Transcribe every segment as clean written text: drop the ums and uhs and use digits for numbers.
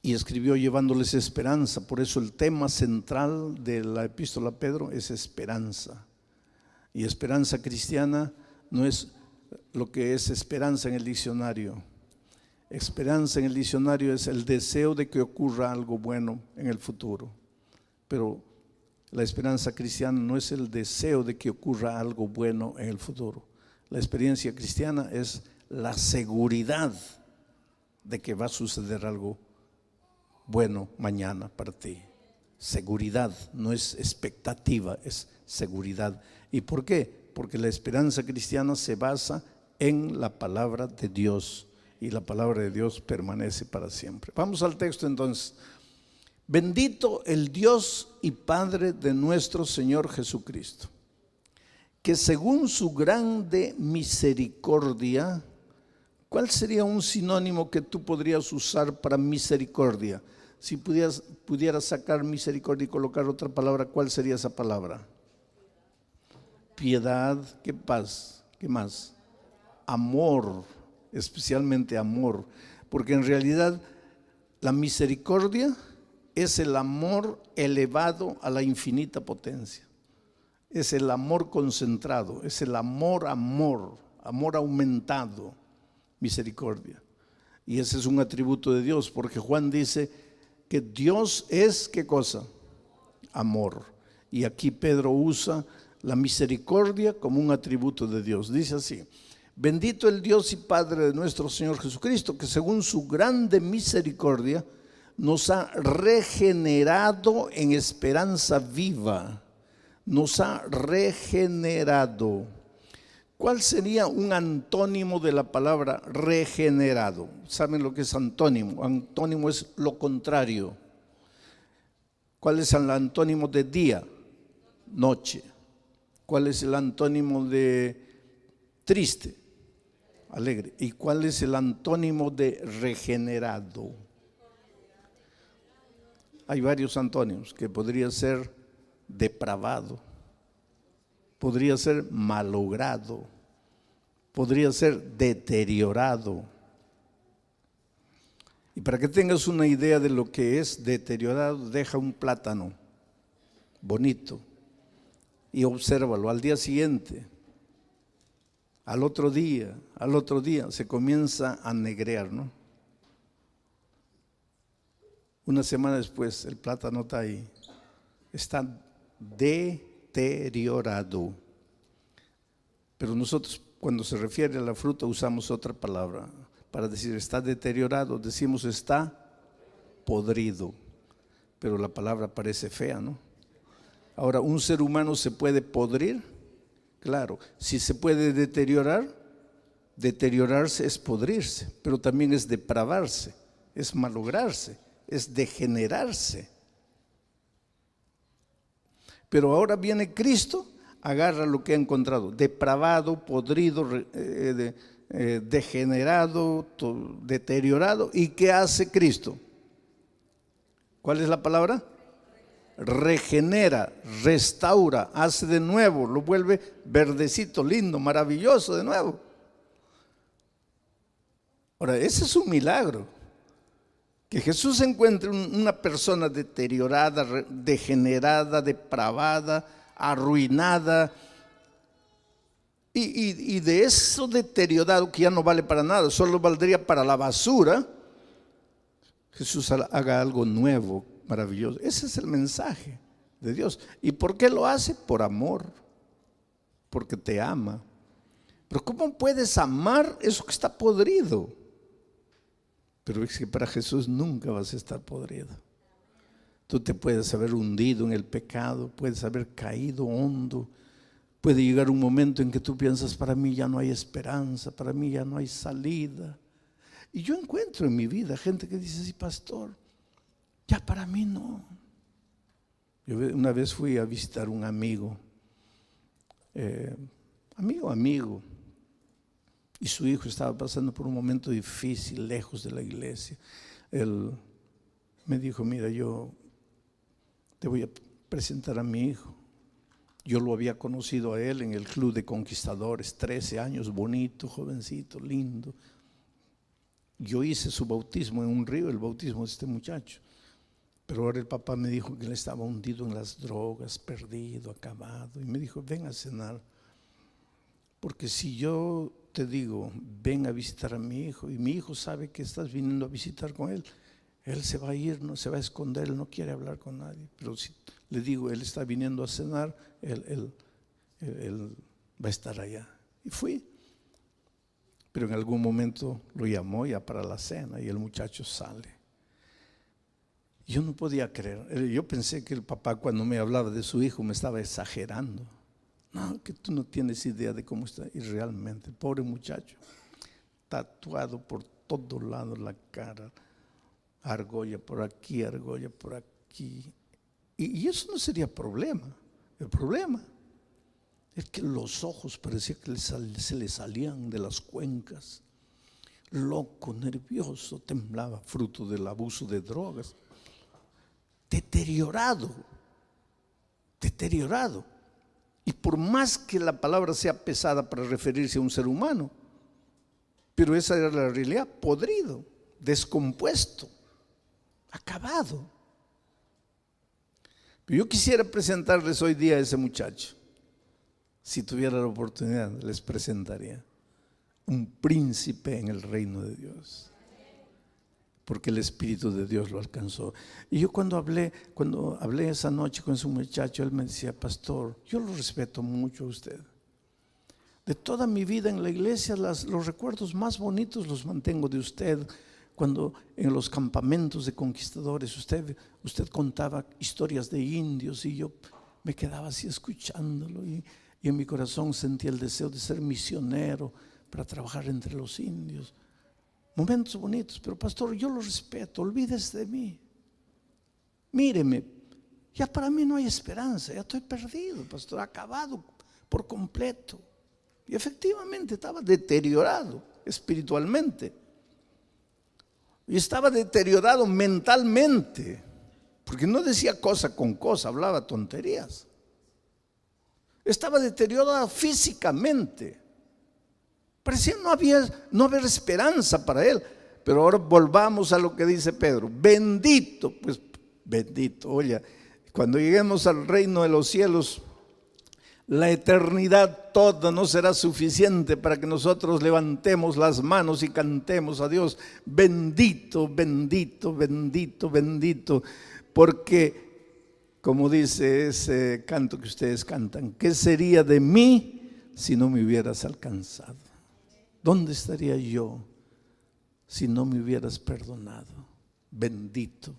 y escribió llevándoles esperanza. Por eso el tema central de la epístola a Pedro es esperanza. Y esperanza cristiana no es lo que es esperanza en el diccionario. Esperanza en el diccionario es el deseo de que ocurra algo bueno en el futuro. Pero la esperanza cristiana no es el deseo de que ocurra algo bueno en el futuro. La experiencia cristiana es la seguridad de que va a suceder algo bueno mañana para ti. Seguridad, no es expectativa, es seguridad. ¿Y por qué? Porque la esperanza cristiana se basa en la palabra de Dios, y la palabra de Dios permanece para siempre. Vamos al texto entonces. Bendito el Dios y Padre de nuestro Señor Jesucristo, que según su grande misericordia. ¿Cuál sería un sinónimo que tú podrías usar para misericordia? Si pudieras sacar misericordia y colocar otra palabra, ¿cuál sería esa palabra? Piedad, ¿qué paz? ¿Qué más? Amor, especialmente amor, porque en realidad la misericordia es el amor elevado a la infinita potencia. Es el amor concentrado, es el amor aumentado. Misericordia. Y ese es un atributo de Dios, porque Juan dice que Dios es, ¿qué cosa? Amor. Y aquí Pedro usa la misericordia como un atributo de Dios. Dice así: bendito el Dios y Padre de nuestro Señor Jesucristo, que según su grande misericordia nos ha regenerado en esperanza viva. Nos ha regenerado. ¿Cuál sería un antónimo de la palabra regenerado? ¿Saben lo que es antónimo? Antónimo es lo contrario. ¿Cuál es el antónimo de día? Noche. ¿Cuál es el antónimo de triste? Alegre. ¿Y cuál es el antónimo de regenerado? Hay varios antónimos, que podría ser depravado, podría ser malogrado, podría ser deteriorado. Y para que tengas una idea de lo que es deteriorado, deja un plátano bonito y obsérvalo. Al día siguiente, al otro día, se comienza a negrear, ¿no? Una semana después, el plátano está ahí, está deteriorado. Pero nosotros, cuando se refiere a la fruta, usamos otra palabra para decir está deteriorado. Decimos está podrido, pero la palabra parece fea, ¿no? Ahora, ¿un ser humano se puede podrir? Claro. Si se puede deteriorar, deteriorarse es podrirse, pero también es depravarse, es malograrse, es degenerarse. Pero ahora viene Cristo, agarra lo que ha encontrado, depravado, podrido, degenerado, deteriorado. ¿Y qué hace Cristo? ¿Cuál es la palabra? Regenera, restaura, hace de nuevo, lo vuelve verdecito, lindo, maravilloso de nuevo. Ahora, ese es un milagro. Que Jesús encuentre una persona deteriorada, degenerada, depravada, arruinada, y de eso deteriorado que ya no vale para nada, solo valdría para la basura, Jesús haga algo nuevo, maravilloso. Ese es el mensaje de Dios. ¿Y por qué lo hace? Por amor, porque te ama. Pero ¿cómo puedes amar eso que está podrido? Pero es que para Jesús nunca vas a estar podrido. Tú te puedes haber hundido en el pecado, puedes haber caído hondo. Puede llegar un momento en que tú piensas, para mí ya no hay esperanza, para mí ya no hay salida. Y yo encuentro en mi vida gente que dice, sí, pastor, ya para mí no. Yo una vez fui a visitar un amigo, amigo, y su hijo estaba pasando por un momento difícil, lejos de la iglesia. Él me dijo, mira, yo te voy a presentar a mi hijo. Yo lo había conocido a él en el Club de Conquistadores, 13 años, bonito, jovencito, lindo. Yo hice su bautismo en un río, el bautismo de este muchacho. Pero ahora el papá me dijo que él estaba hundido en las drogas, perdido, acabado. Y me dijo, ven a cenar. Porque si yo te digo, ven a visitar a mi hijo, y mi hijo sabe que estás viniendo a visitar con él, él se va a ir, no se va a esconder, él no quiere hablar con nadie. Pero si le digo, él está viniendo a cenar, él va a estar allá. Y fui. Pero en algún momento lo llamó ya para la cena y el muchacho sale. Yo no podía creer. Yo pensé que el papá, cuando me hablaba de su hijo, me estaba exagerando. No, que tú no tienes idea de cómo está. Y realmente, pobre muchacho, tatuado por todos lados la cara, argolla por aquí, argolla por aquí. Y eso no sería problema. El problema es que los ojos parecía que se le salían de las cuencas. Loco, nervioso, temblaba, fruto del abuso de drogas. Deteriorado. Y por más que la palabra sea pesada para referirse a un ser humano, pero esa era la realidad, podrido, descompuesto, acabado. Pero yo quisiera presentarles hoy día a ese muchacho. Si tuviera la oportunidad, les presentaría un príncipe en el reino de Dios, porque el Espíritu de Dios lo alcanzó. Y yo cuando hablé esa noche con ese muchacho, él me decía, pastor, yo lo respeto mucho a usted. De toda mi vida en la iglesia, los recuerdos más bonitos los mantengo de usted. Cuando en los campamentos de conquistadores usted contaba historias de indios y yo me quedaba así escuchándolo y en mi corazón sentía el deseo de ser misionero para trabajar entre los indios. Momentos bonitos, pero pastor, yo lo respeto, olvídese de mí. Míreme, ya para mí no hay esperanza, ya estoy perdido, pastor, acabado por completo. Y efectivamente estaba deteriorado espiritualmente. Y estaba deteriorado mentalmente, porque no decía cosa con cosa, hablaba tonterías. Estaba deteriorado físicamente. Parecía no haber esperanza para él. Pero ahora volvamos a lo que dice Pedro. Bendito, pues bendito. Oye, cuando lleguemos al reino de los cielos, la eternidad toda no será suficiente para que nosotros levantemos las manos y cantemos a Dios. Bendito, bendito, bendito, bendito. Porque, como dice ese canto que ustedes cantan, ¿qué sería de mí si no me hubieras alcanzado? ¿Dónde estaría yo si no me hubieras perdonado? Bendito.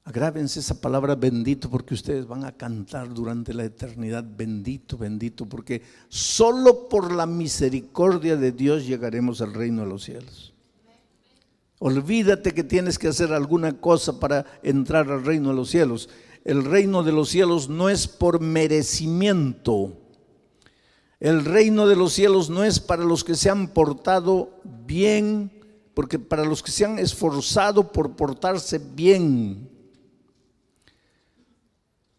Agrábense esa palabra bendito, porque ustedes van a cantar durante la eternidad bendito, bendito, porque solo por la misericordia de Dios llegaremos al reino de los cielos. Olvídate que tienes que hacer alguna cosa para entrar al reino de los cielos. El reino de los cielos no es por merecimiento. El reino de los cielos no es para los que se han portado bien, porque para los que se han esforzado por portarse bien.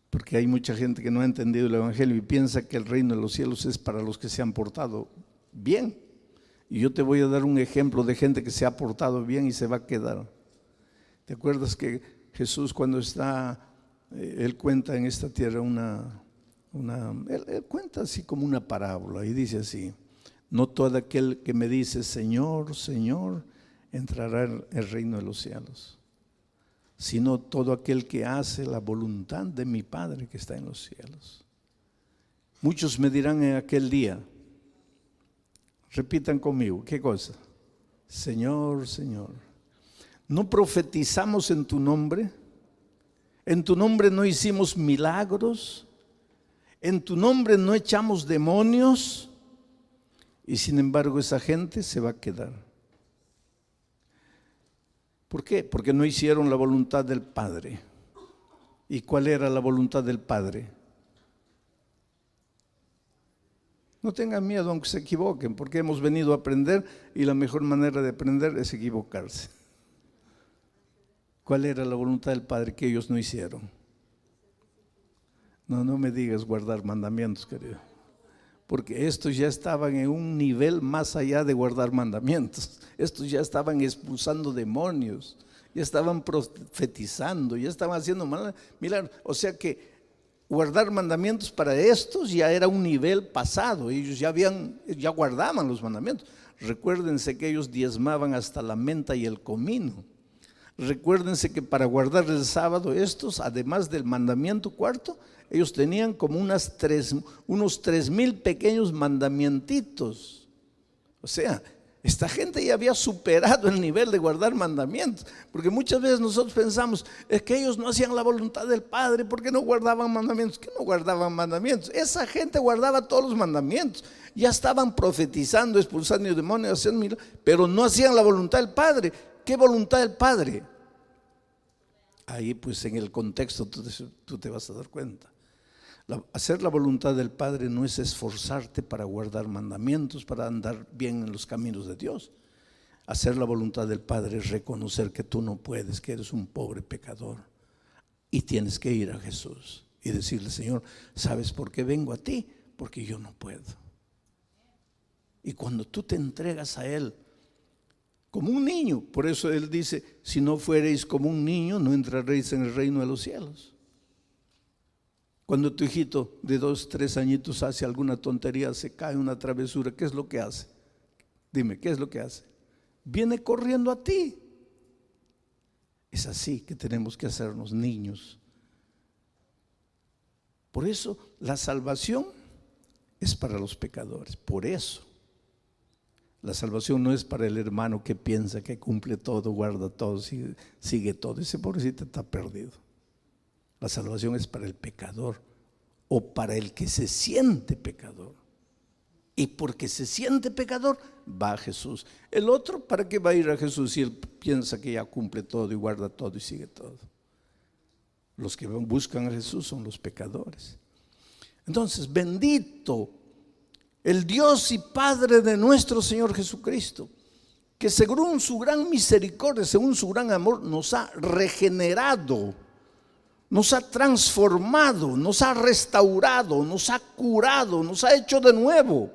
Porque hay mucha gente que no ha entendido el evangelio y piensa que el reino de los cielos es para los que se han portado bien. Y yo te voy a dar un ejemplo de gente que se ha portado bien y se va a quedar. ¿Te acuerdas que Jesús, cuando él cuenta en esta tierra él cuenta así como una parábola y dice así: no todo aquel que me dice Señor, Señor, entrará en el reino de los cielos, sino todo aquel que hace la voluntad de mi Padre que está en los cielos. Muchos me dirán en aquel día, repitan conmigo, ¿qué cosa? Señor, Señor, ¿no profetizamos en tu nombre? ¿En tu nombre no hicimos milagros? ¿En tu nombre no echamos demonios? Y sin embargo esa gente se va a quedar. ¿Por qué? Porque no hicieron la voluntad del Padre. ¿Y cuál era la voluntad del Padre? No tengan miedo aunque se equivoquen, porque hemos venido a aprender y la mejor manera de aprender es equivocarse. ¿Cuál era la voluntad del Padre que ellos no hicieron? No me digas guardar mandamientos, querido. porque estos ya estaban en un nivel más allá de guardar mandamientos. Estos ya estaban expulsando demonios, ya estaban profetizando, ya estaban haciendo milagros. O sea que guardar mandamientos para estos ya era un nivel pasado. Ellos ya guardaban los mandamientos. Recuérdense que ellos diezmaban hasta la menta y el comino. Recuérdense que para guardar el sábado estos, además del mandamiento cuarto, ellos tenían como unos 3,000 pequeños mandamientitos. O sea, esta gente ya había superado el nivel de guardar mandamientos, porque muchas veces nosotros pensamos, es que ellos no hacían la voluntad del Padre, porque no guardaban mandamientos. ¿Qué no guardaban mandamientos? Esa gente guardaba todos los mandamientos, ya estaban profetizando, expulsando demonios, haciendo milagros, pero no hacían la voluntad del Padre. ¿Qué voluntad del Padre? Ahí pues en el contexto tú te vas a dar cuenta. Hacer la voluntad del Padre no es esforzarte para guardar mandamientos, para andar bien en los caminos de Dios. Hacer la voluntad del Padre es reconocer que tú no puedes, que eres un pobre pecador y tienes que ir a Jesús y decirle: Señor, ¿sabes por qué vengo a ti? Porque yo no puedo. Y cuando tú te entregas a Él como un niño, por eso Él dice: si no fuereis como un niño, no entraréis en el reino de los cielos. Cuando tu hijito de 2, 3 añitos hace alguna tontería, se cae una travesura, ¿qué es lo que hace? Dime, ¿qué es lo que hace? Viene corriendo a ti. Es así que tenemos que hacernos niños. Por eso la salvación es para los pecadores. Por eso la salvación no es para el hermano que piensa que cumple todo, guarda todo, sigue todo. Ese pobrecito está perdido. La salvación es para el pecador o para el que se siente pecador. Y porque se siente pecador, va a Jesús. El otro, ¿para qué va a ir a Jesús si él piensa que ya cumple todo y guarda todo y sigue todo? Los que buscan a Jesús son los pecadores. Entonces, bendito el Dios y Padre de nuestro Señor Jesucristo, que según su gran misericordia, según su gran amor, nos ha regenerado, nos ha transformado, nos ha restaurado, nos ha curado, nos ha hecho de nuevo,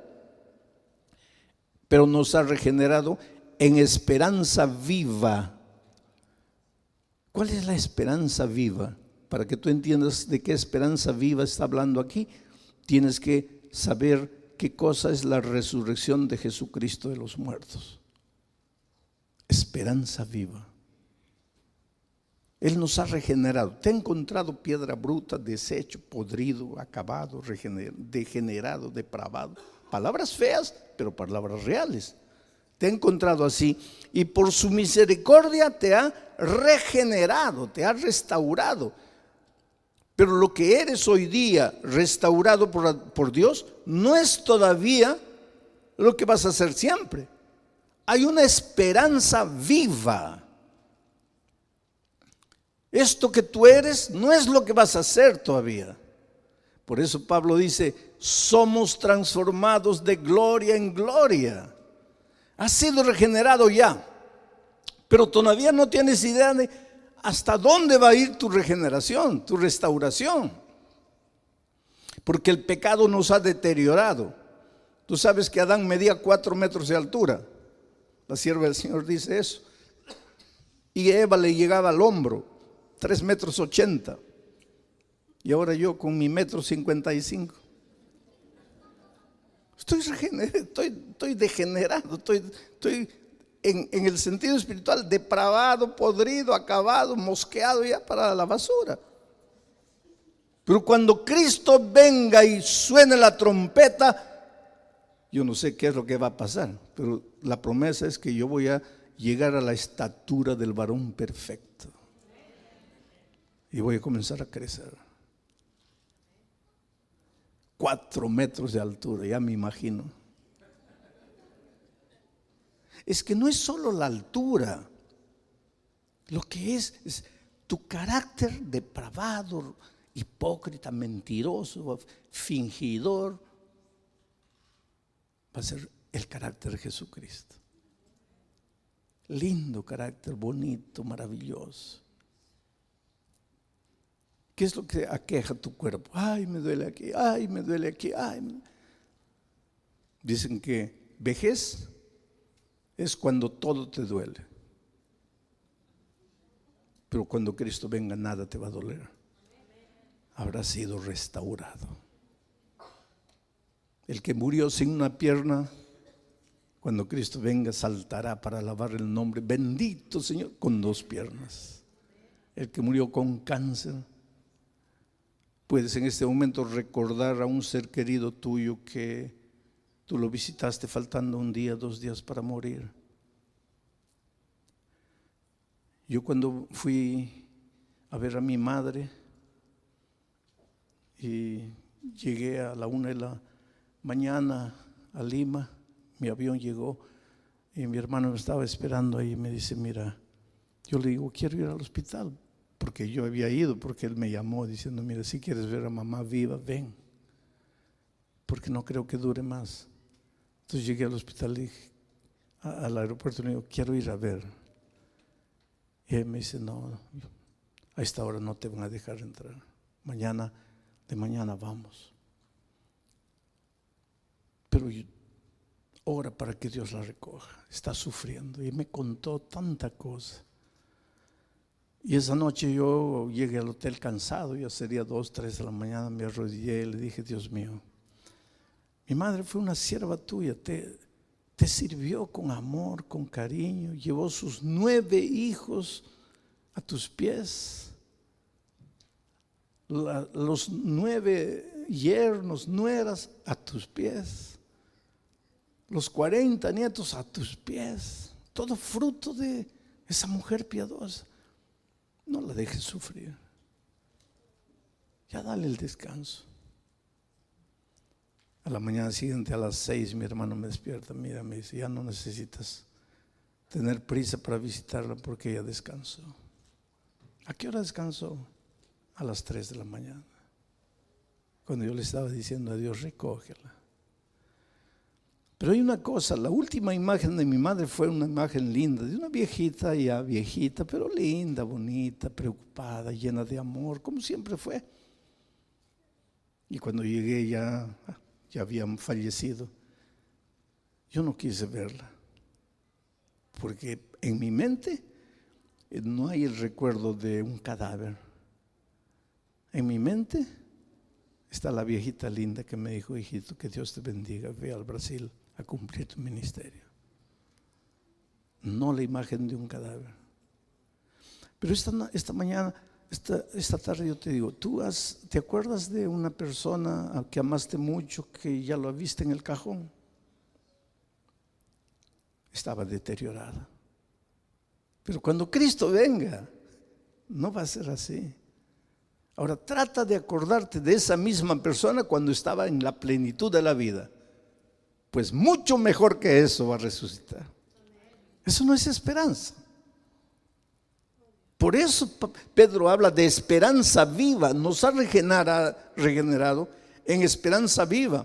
pero nos ha regenerado en esperanza viva. ¿Cuál es la esperanza viva? Para que tú entiendas de qué esperanza viva está hablando aquí, tienes que saber qué cosa es la resurrección de Jesucristo de los muertos. Esperanza viva. Él nos ha regenerado. Te ha encontrado piedra bruta, deshecho, podrido, acabado, degenerado, depravado. Palabras feas, pero palabras reales. Te ha encontrado así y por su misericordia te ha regenerado, te ha restaurado. Pero lo que eres hoy día, restaurado por Dios, no es todavía lo que vas a hacer siempre. Hay una esperanza viva. Esto que tú eres no es lo que vas a hacer todavía. Por eso Pablo dice: somos transformados de gloria en gloria. Has sido regenerado ya, pero todavía no tienes idea de hasta dónde va a ir tu regeneración, tu restauración. Porque el pecado nos ha deteriorado. Tú sabes que Adán medía 4 metros de altura. La sierva del Señor dice eso. Y Eva le llegaba al hombro, 3,80 metros. Y ahora yo con mi 1,55 metros. Estoy degenerado, estoy en el sentido espiritual depravado, podrido, acabado, mosqueado ya para la basura. Pero cuando Cristo venga y suene la trompeta, yo no sé qué es lo que va a pasar, pero la promesa es que yo voy a llegar a la estatura del varón perfecto y voy a comenzar a crecer. 4 metros de altura, ya me imagino. Es que no es solo la altura, lo que es tu carácter depravado, hipócrita, mentiroso, fingidor, va a ser el carácter de Jesucristo. Lindo carácter, bonito, maravilloso. ¿Qué es lo que aqueja tu cuerpo? Ay, me duele aquí, ay, me duele aquí, ay. Dicen que vejez es cuando todo te duele, pero cuando Cristo venga nada te va a doler. Habrá sido restaurado. El que murió sin una pierna, cuando Cristo venga saltará para alabar el nombre bendito Señor con 2 piernas. El que murió con cáncer, puedes en este momento recordar a un ser querido tuyo que tú lo visitaste faltando 1 día, 2 días para morir. Yo cuando fui a ver a mi madre y llegué a la 1 de la mañana a Lima, mi avión llegó y mi hermano me estaba esperando ahí y me dice, mira, yo le digo, quiero ir al hospital, porque yo había ido, porque él me llamó diciendo, mira, si quieres ver a mamá viva, ven, porque no creo que dure más. Entonces llegué al hospital y dije, al aeropuerto, y le digo, quiero ir a ver. Y él me dice, no, a esta hora no te van a dejar entrar, de mañana vamos. Pero ora para que Dios la recoja, está sufriendo. Y me contó tanta cosa. Y esa noche yo llegué al hotel cansado, ya sería 2, 3 de la mañana, me arrodillé y le dije, Dios mío, mi madre fue una sierva tuya, te sirvió con amor, con cariño, llevó sus 9 hijos a tus pies, los 9 yernos, nueras a tus pies, los 40 nietos a tus pies, todo fruto de esa mujer piadosa. No la dejes sufrir, ya dale el descanso. A la mañana siguiente a las 6 mi hermano me despierta, mira, me dice, ya no necesitas tener prisa para visitarla porque ella descansó. ¿A qué hora descansó? A las 3 de la mañana, cuando yo le estaba diciendo a Dios, recógela. Pero hay una cosa, la última imagen de mi madre fue una imagen linda, de una viejita, ya viejita, pero linda, bonita, preocupada, llena de amor, como siempre fue. Y cuando llegué ya habían fallecido. Yo no quise verla, porque en mi mente no hay el recuerdo de un cadáver. En mi mente está la viejita linda que me dijo, hijito, que Dios te bendiga, ve al Brasil a cumplir tu ministerio. No la imagen de un cadáver. Pero esta mañana, esta tarde yo te digo, ¿te acuerdas de una persona a que amaste mucho, que ya lo viste en el cajón? Estaba deteriorada. Pero cuando Cristo venga, no va a ser así. Ahora trata de acordarte de esa misma persona cuando estaba en la plenitud de la vida. Pues mucho mejor que eso va a resucitar. Eso no es esperanza. Por eso Pedro habla de esperanza viva. Nos ha regenerado en esperanza viva.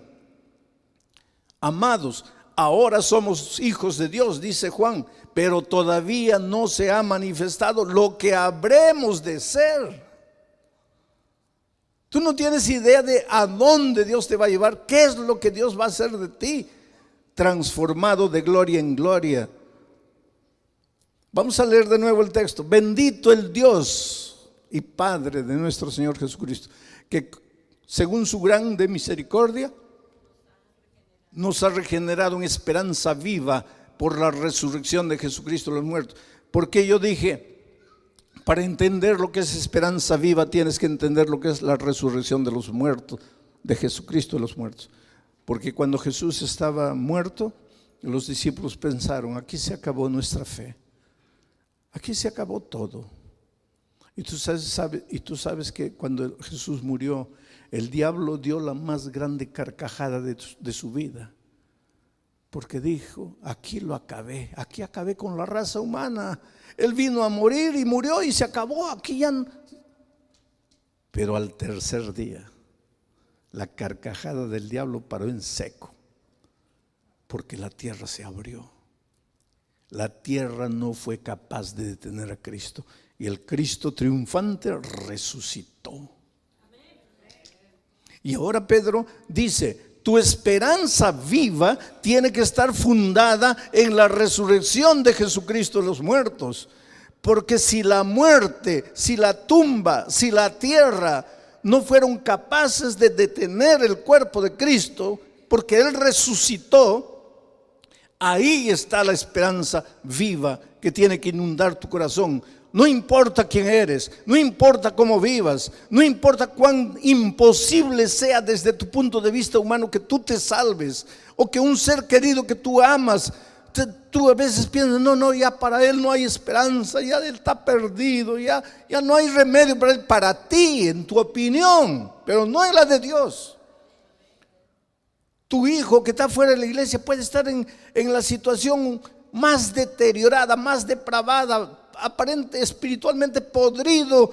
Amados, ahora somos hijos de Dios, dice Juan, pero todavía no se ha manifestado lo que habremos de ser. Tú no tienes idea de a dónde Dios te va a llevar, qué es lo que Dios va a hacer de ti, transformado de gloria en gloria. Vamos a leer de nuevo el texto. Bendito el Dios y Padre de nuestro Señor Jesucristo, que según su grande misericordia nos ha regenerado en esperanza viva por la resurrección de Jesucristo de los muertos. Porque yo dije, para entender lo que es esperanza viva tienes que entender lo que es la resurrección de los muertos, de Jesucristo de los muertos. Porque cuando Jesús estaba muerto, los discípulos pensaron, aquí se acabó nuestra fe, aquí se acabó todo. Y tú sabes que cuando Jesús murió, el diablo dio la más grande carcajada de su vida. Porque dijo, aquí lo acabé, aquí acabé con la raza humana. Él vino a morir y murió y se acabó, aquí ya no. Pero al tercer día, la carcajada del diablo paró en seco, porque la tierra se abrió. La tierra no fue capaz de detener a Cristo y el Cristo triunfante resucitó. Y ahora Pedro dice, Tu esperanza viva tiene que estar fundada en la resurrección de Jesucristo de los muertos. Porque si la muerte, si la tumba, si la tierra no fueron capaces de detener el cuerpo de Cristo, porque Él resucitó, ahí está la esperanza viva que tiene que inundar tu corazón. No importa quién eres, no importa cómo vivas, no importa cuán imposible sea desde tu punto de vista humano que tú te salves, o que un ser querido que tú amas, tú a veces piensas, no, ya para él no hay esperanza, ya él está perdido, ya no hay remedio para él, para ti, en tu opinión, pero no en la de Dios. Tu hijo que está fuera de la iglesia puede estar en la situación más deteriorada, más depravada, aparente, espiritualmente podrido,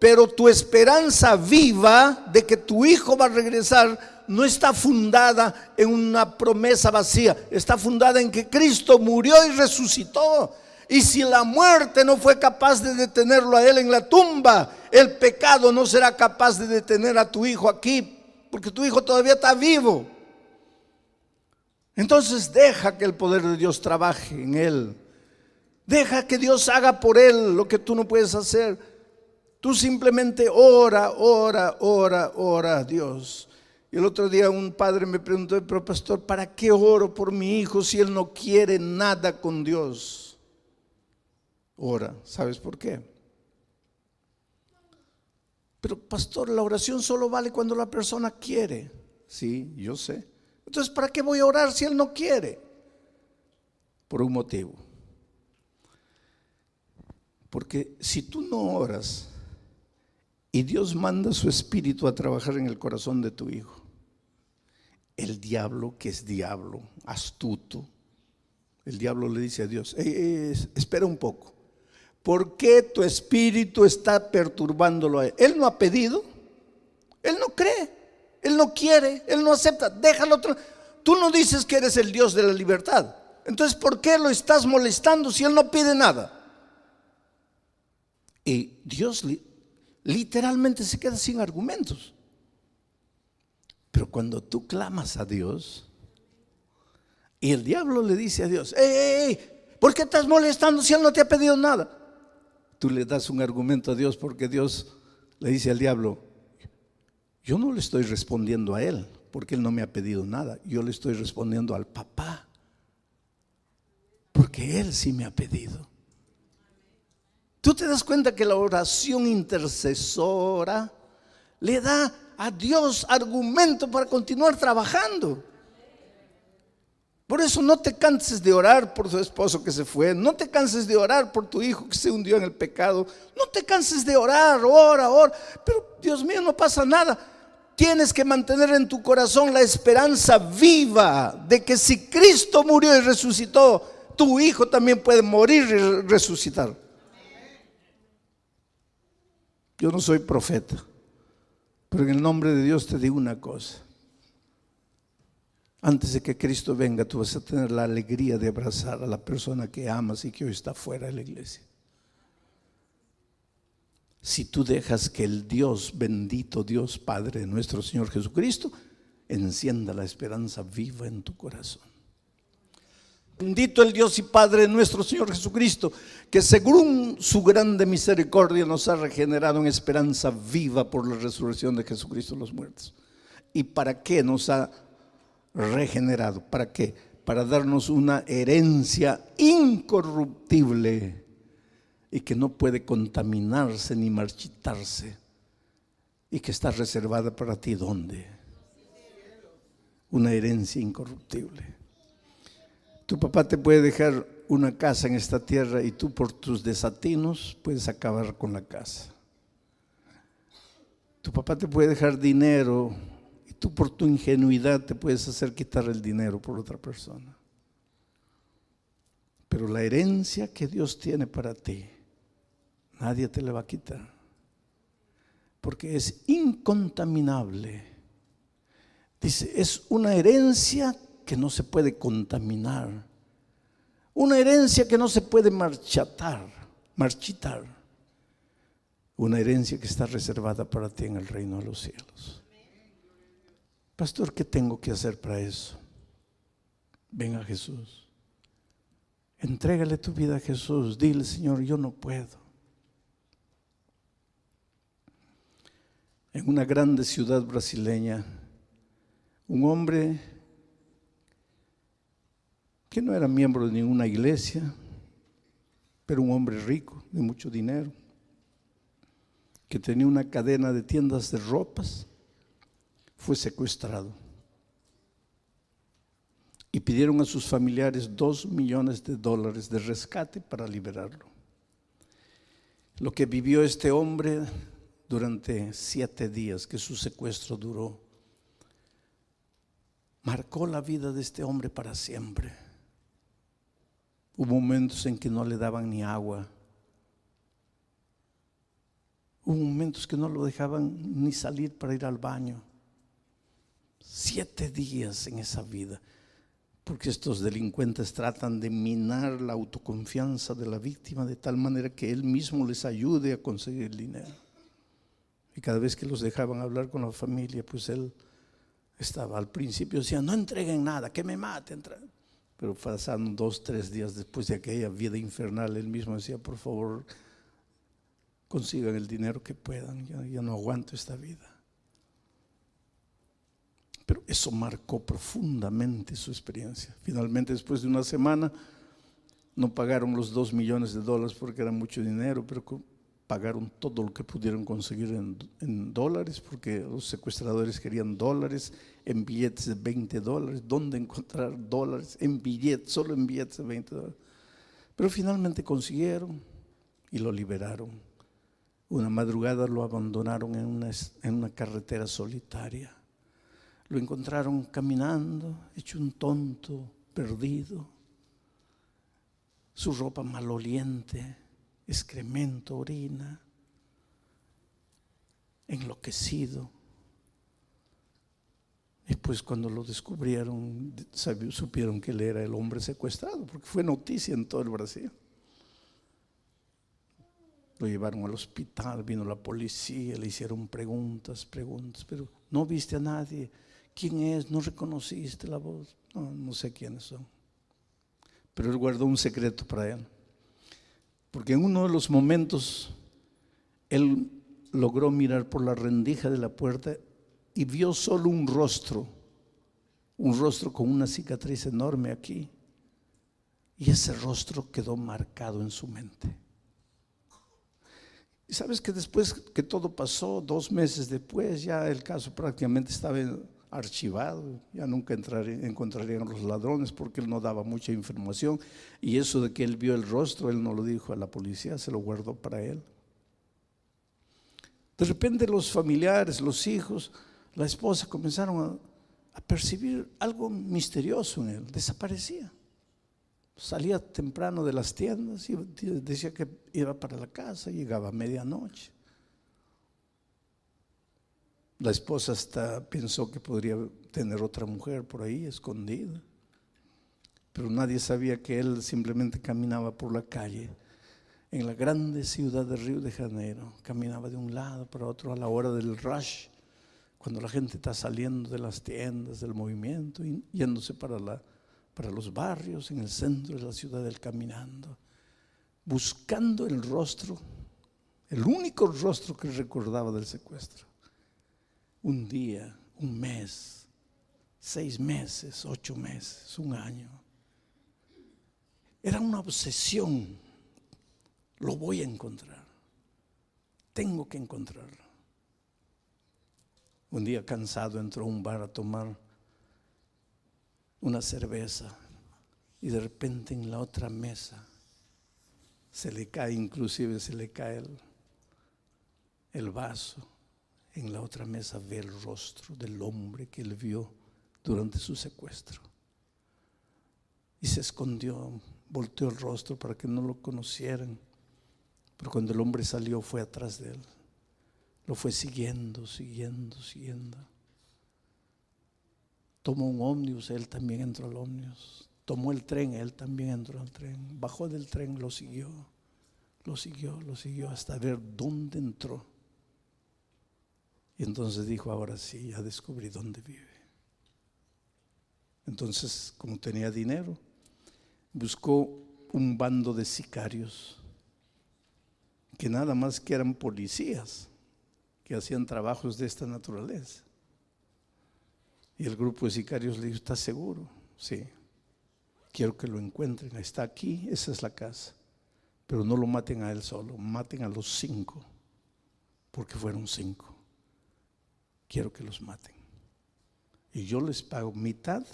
pero tu esperanza viva de que tu hijo va a regresar no está fundada en una promesa vacía, está fundada en que Cristo murió y resucitó. Y si la muerte no fue capaz de detenerlo a él en la tumba, el pecado no será capaz de detener a tu hijo aquí, porque tu hijo todavía está vivo. Entonces deja que el poder de Dios trabaje en él. Deja que Dios haga por él lo que tú no puedes hacer. Tú simplemente ora a Dios. Y el otro día un padre me preguntó, pero pastor, ¿para qué oro por mi hijo si él no quiere nada con Dios? Ora, ¿sabes por qué? Pero pastor, la oración solo vale cuando la persona quiere. Sí, yo sé. Entonces, ¿para qué voy a orar si él no quiere? Por un motivo. Porque si tú no oras y Dios manda su espíritu a trabajar en el corazón de tu hijo, el diablo, que es diablo, astuto, el diablo le dice a Dios, espera un poco, ¿por qué tu espíritu está perturbándolo a él? Él no ha pedido, él no cree, él no quiere, él no acepta, déjalo. Tú no dices que eres el Dios de la libertad, entonces ¿por qué lo estás molestando si él no pide nada? Y Dios literalmente se queda sin argumentos. Pero cuando tú clamas a Dios y el diablo le dice a Dios, ¿por qué estás molestando si él no te ha pedido nada? Tú le das un argumento a Dios, porque Dios le dice al diablo, yo no le estoy respondiendo a él porque él no me ha pedido nada, yo le estoy respondiendo al papá porque él sí me ha pedido. ¿Tú te das cuenta que la oración intercesora le da a Dios argumento para continuar trabajando? Por eso no te canses de orar por tu esposo que se fue, no te canses de orar por tu hijo que se hundió en el pecado, no te canses de orar, ora, pero Dios mío, no pasa nada. Tienes que mantener en tu corazón la esperanza viva de que si Cristo murió y resucitó, tu hijo también puede morir y resucitar. Yo no soy profeta, pero en el nombre de Dios te digo una cosa. Antes de que Cristo venga, tú vas a tener la alegría de abrazar a la persona que amas y que hoy está fuera de la iglesia. Si tú dejas que el Dios, bendito Dios Padre de nuestro Señor Jesucristo, encienda la esperanza viva en tu corazón. Bendito el Dios y Padre de nuestro Señor Jesucristo, que según su grande misericordia nos ha regenerado en esperanza viva por la resurrección de Jesucristo de los muertos. ¿Y para qué nos ha regenerado? ¿Para qué? Para darnos una herencia incorruptible y que no puede contaminarse ni marchitarse, y que está reservada para ti. ¿Dónde? Una herencia incorruptible. Tu papá te puede dejar una casa en esta tierra y tú por tus desatinos puedes acabar con la casa. Tu papá te puede dejar dinero y tú por tu ingenuidad te puedes hacer quitar el dinero por otra persona. Pero la herencia que Dios tiene para ti, nadie te la va a quitar, porque es incontaminable. Dice, es una herencia que no se puede contaminar, una herencia que no se puede marchitar, una herencia que está reservada para ti en el reino de los cielos. Pastor, ¿qué tengo que hacer para eso? Ven a Jesús. Entrégale tu vida a Jesús. Dile, Señor, yo no puedo. En una grande ciudad brasileña, un hombre que no era miembro de ninguna iglesia, pero un hombre rico, de mucho dinero, que tenía una cadena de tiendas de ropas, fue secuestrado. Y pidieron a sus familiares $2 millones de rescate para liberarlo. Lo que vivió este hombre durante 7 días que su secuestro duró, marcó la vida de este hombre para siempre. Hubo momentos en que no le daban ni agua. Hubo momentos que no lo dejaban ni salir para ir al baño. 7 días en esa vida. Porque estos delincuentes tratan de minar la autoconfianza de la víctima de tal manera que él mismo les ayude a conseguir el dinero. Y cada vez que los dejaban hablar con la familia, pues él estaba al principio, decía, no entreguen nada, que me maten. Pero pasaron 2, 3 días después de aquella vida infernal, él mismo decía, por favor, consigan el dinero que puedan, ya no aguanto esta vida. Pero eso marcó profundamente su experiencia. Finalmente, después de una semana, no pagaron los $2 millones porque era mucho dinero, pero pagaron todo lo que pudieron conseguir en dólares, porque los secuestradores querían dólares, en billetes de $20. ¿Dónde encontrar dólares? En billetes, solo en billetes de $20. Pero finalmente consiguieron y lo liberaron. Una madrugada lo abandonaron en una carretera solitaria. Lo encontraron caminando, hecho un tonto, perdido. Su ropa maloliente, excremento, orina, enloquecido. Y pues cuando lo descubrieron, supieron que él era el hombre secuestrado, porque fue noticia en todo el Brasil. Lo llevaron al hospital, vino la policía, le hicieron preguntas, pero no viste a nadie. ¿Quién es? ¿No reconociste la voz? No sé quiénes son. Pero él guardó un secreto para él. Porque en uno de los momentos, él logró mirar por la rendija de la puerta y vio solo un rostro con una cicatriz enorme aquí. Y ese rostro quedó marcado en su mente. Y sabes que después que todo pasó, 2 meses después, ya el caso prácticamente estaba archivado, ya nunca encontrarían a los ladrones porque él no daba mucha información, y eso de que él vio el rostro, él no lo dijo a la policía, se lo guardó para él. De repente los familiares, los hijos, la esposa comenzaron a percibir algo misterioso en él, desaparecía. Salía temprano de las tiendas y decía que iba para la casa, llegaba a medianoche. La esposa hasta pensó que podría tener otra mujer por ahí escondida, pero nadie sabía que él simplemente caminaba por la calle en la grande ciudad de Río de Janeiro. Caminaba de un lado para otro a la hora del rush, cuando la gente está saliendo de las tiendas, del movimiento y yéndose para los barrios en el centro de la ciudad, él caminando, buscando el rostro, el único rostro que recordaba del secuestro. Un día, un mes, 6 meses, 8 meses, un año. Era una obsesión. Lo voy a encontrar. Tengo que encontrarlo. Un día cansado entró a un bar a tomar una cerveza y de repente en la otra mesa se le cae el vaso. En la otra mesa ve el rostro del hombre que él vio durante su secuestro. Y se escondió, volteó el rostro para que no lo conocieran. Pero cuando el hombre salió, fue atrás de él. Lo fue siguiendo. Tomó un ómnibus, él también entró al ómnibus. Tomó el tren, él también entró al tren. Bajó del tren, lo siguió hasta ver dónde entró. Y entonces dijo, ahora sí, ya descubrí dónde vive. Entonces, como tenía dinero, buscó un bando de sicarios que nada más que eran policías que hacían trabajos de esta naturaleza. Y el grupo de sicarios le dijo: ¿estás seguro? Sí. Quiero que lo encuentren. Está aquí, esa es la casa. Pero no lo maten a él solo, maten a los 5, porque fueron 5. Quiero que los maten. Y yo les pago mitad,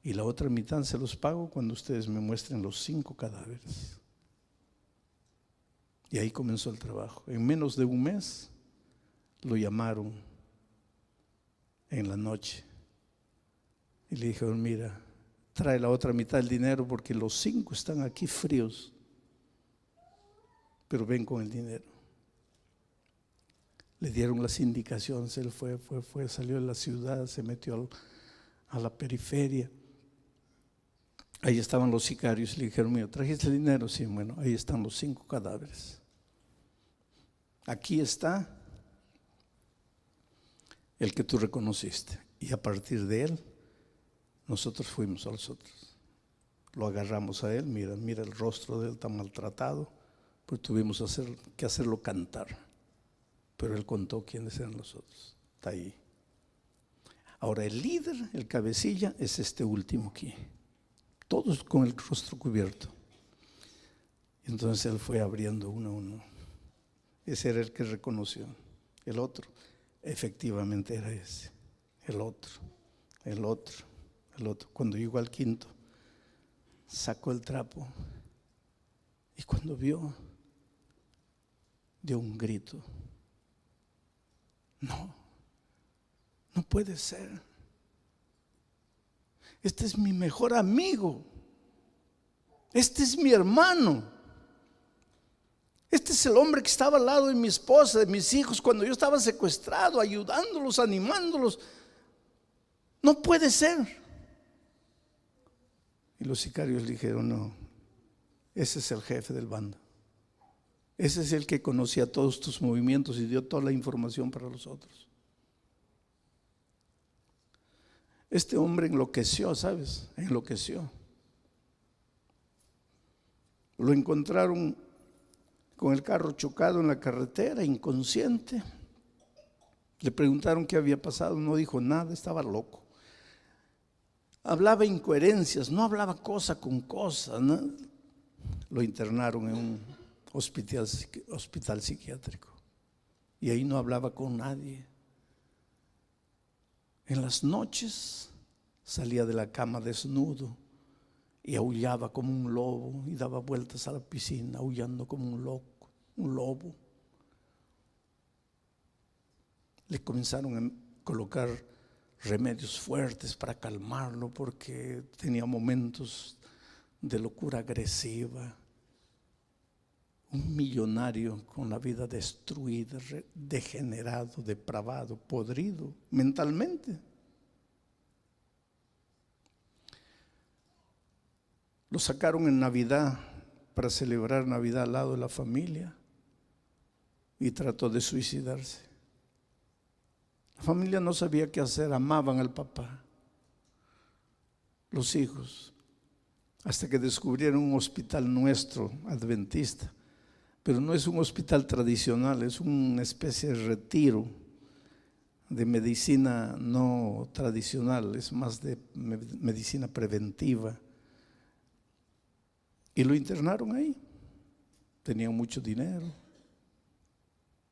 y la otra mitad se los pago cuando ustedes me muestren los 5 cadáveres. Y ahí comenzó el trabajo. En menos de un mes lo llamaron en la noche y le dijeron: mira, trae la otra mitad del dinero porque los 5 están aquí fríos, pero ven con el dinero. Le dieron las indicaciones, él fue, salió de la ciudad, se metió a la periferia. Ahí estaban los sicarios y le dijeron: mira, ¿trajiste el dinero? Sí, bueno, ahí están los 5 cadáveres. Aquí está el que tú reconociste. Y a partir de él, nosotros fuimos a los otros. Lo agarramos a él, mira el rostro de él tan maltratado, pues tuvimos que hacerlo cantar. Pero él contó quiénes eran los otros. Está ahí. Ahora el líder, el cabecilla, es este último aquí. Todos con el rostro cubierto. Y entonces él fue abriendo uno a uno. Ese era el que reconoció. El otro, efectivamente era ese. El otro. Cuando llegó al 5, sacó el trapo y cuando vio, dio un grito. No puede ser. Este es mi mejor amigo. Este es mi hermano. Este es el hombre que estaba al lado de mi esposa, de mis hijos, cuando yo estaba secuestrado, ayudándolos, animándolos. No puede ser. Y los sicarios le dijeron: no, ese es el jefe del bando. Ese es el que conocía todos tus movimientos y dio toda la información para los otros. Este hombre enloqueció, ¿sabes? Enloqueció. Lo encontraron con el carro chocado en la carretera, inconsciente. Le preguntaron qué había pasado, no dijo nada, estaba loco. Hablaba incoherencias, no hablaba cosa con cosa, ¿no? Lo internaron en un hospital psiquiátrico y ahí no hablaba con nadie. En las noches salía de la cama desnudo y aullaba como un lobo y daba vueltas a la piscina aullando como un lobo. Le comenzaron a colocar remedios fuertes para calmarlo porque tenía momentos de locura agresiva. Un millonario con la vida destruida, degenerado, depravado, podrido mentalmente. Lo sacaron en Navidad para celebrar Navidad al lado de la familia y trató de suicidarse. La familia no sabía qué hacer, amaban al papá, los hijos, hasta que descubrieron un hospital nuestro, adventista, pero no es un hospital tradicional, es una especie de retiro de medicina no tradicional, es más de medicina preventiva. Y lo internaron ahí, tenían mucho dinero.